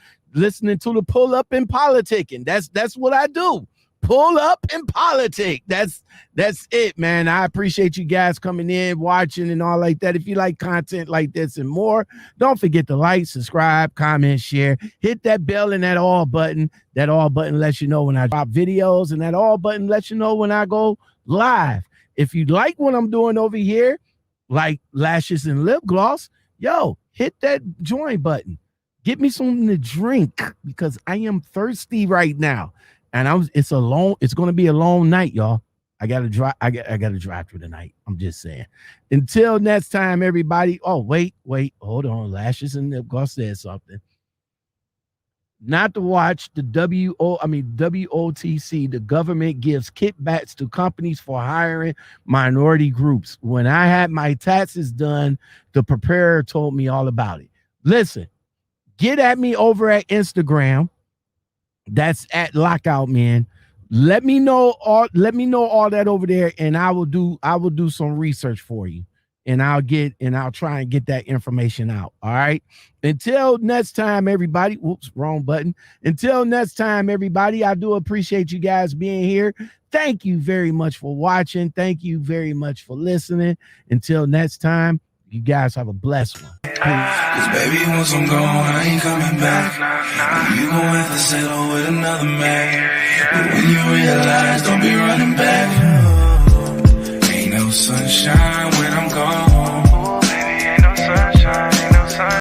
pull up and politicking. That's what I do. Pull up and politic. That's it, man. I appreciate you guys coming in, watching, and all like that. If you like content like this and more, don't forget to like, subscribe, comment, share, hit that bell and that all button. That all button lets you know when I drop videos, and that all button lets you know when I go live. If you like what I'm doing over here, like lashes and lip gloss, yo, hit that join button. Get me something to drink because I am thirsty right now. And it's going to be a long night, y'all. I gotta drive through the night. I'm just saying. Until next time, everybody. Oh, wait, hold on. Lashes and Nip Gar said something. Not to watch the WOTC. The government gives kickbacks to companies for hiring minority groups. When I had my taxes done, the preparer told me all about it. Listen, get at me over at Instagram. That's at Lockoutmen. Let me know all that over there, and I will do some research for you, and I'll try and get that information out. All right. Until next time, everybody. Whoops, wrong button. Until next time, everybody. I do appreciate you guys being here. Thank you very much for watching. Thank you very much for listening. Until next time, you guys have a blessed one. Cause baby, once I'm gone, I ain't coming back. You gon' have to settle with another man. But when you realize, don't be running back. Ain't no sunshine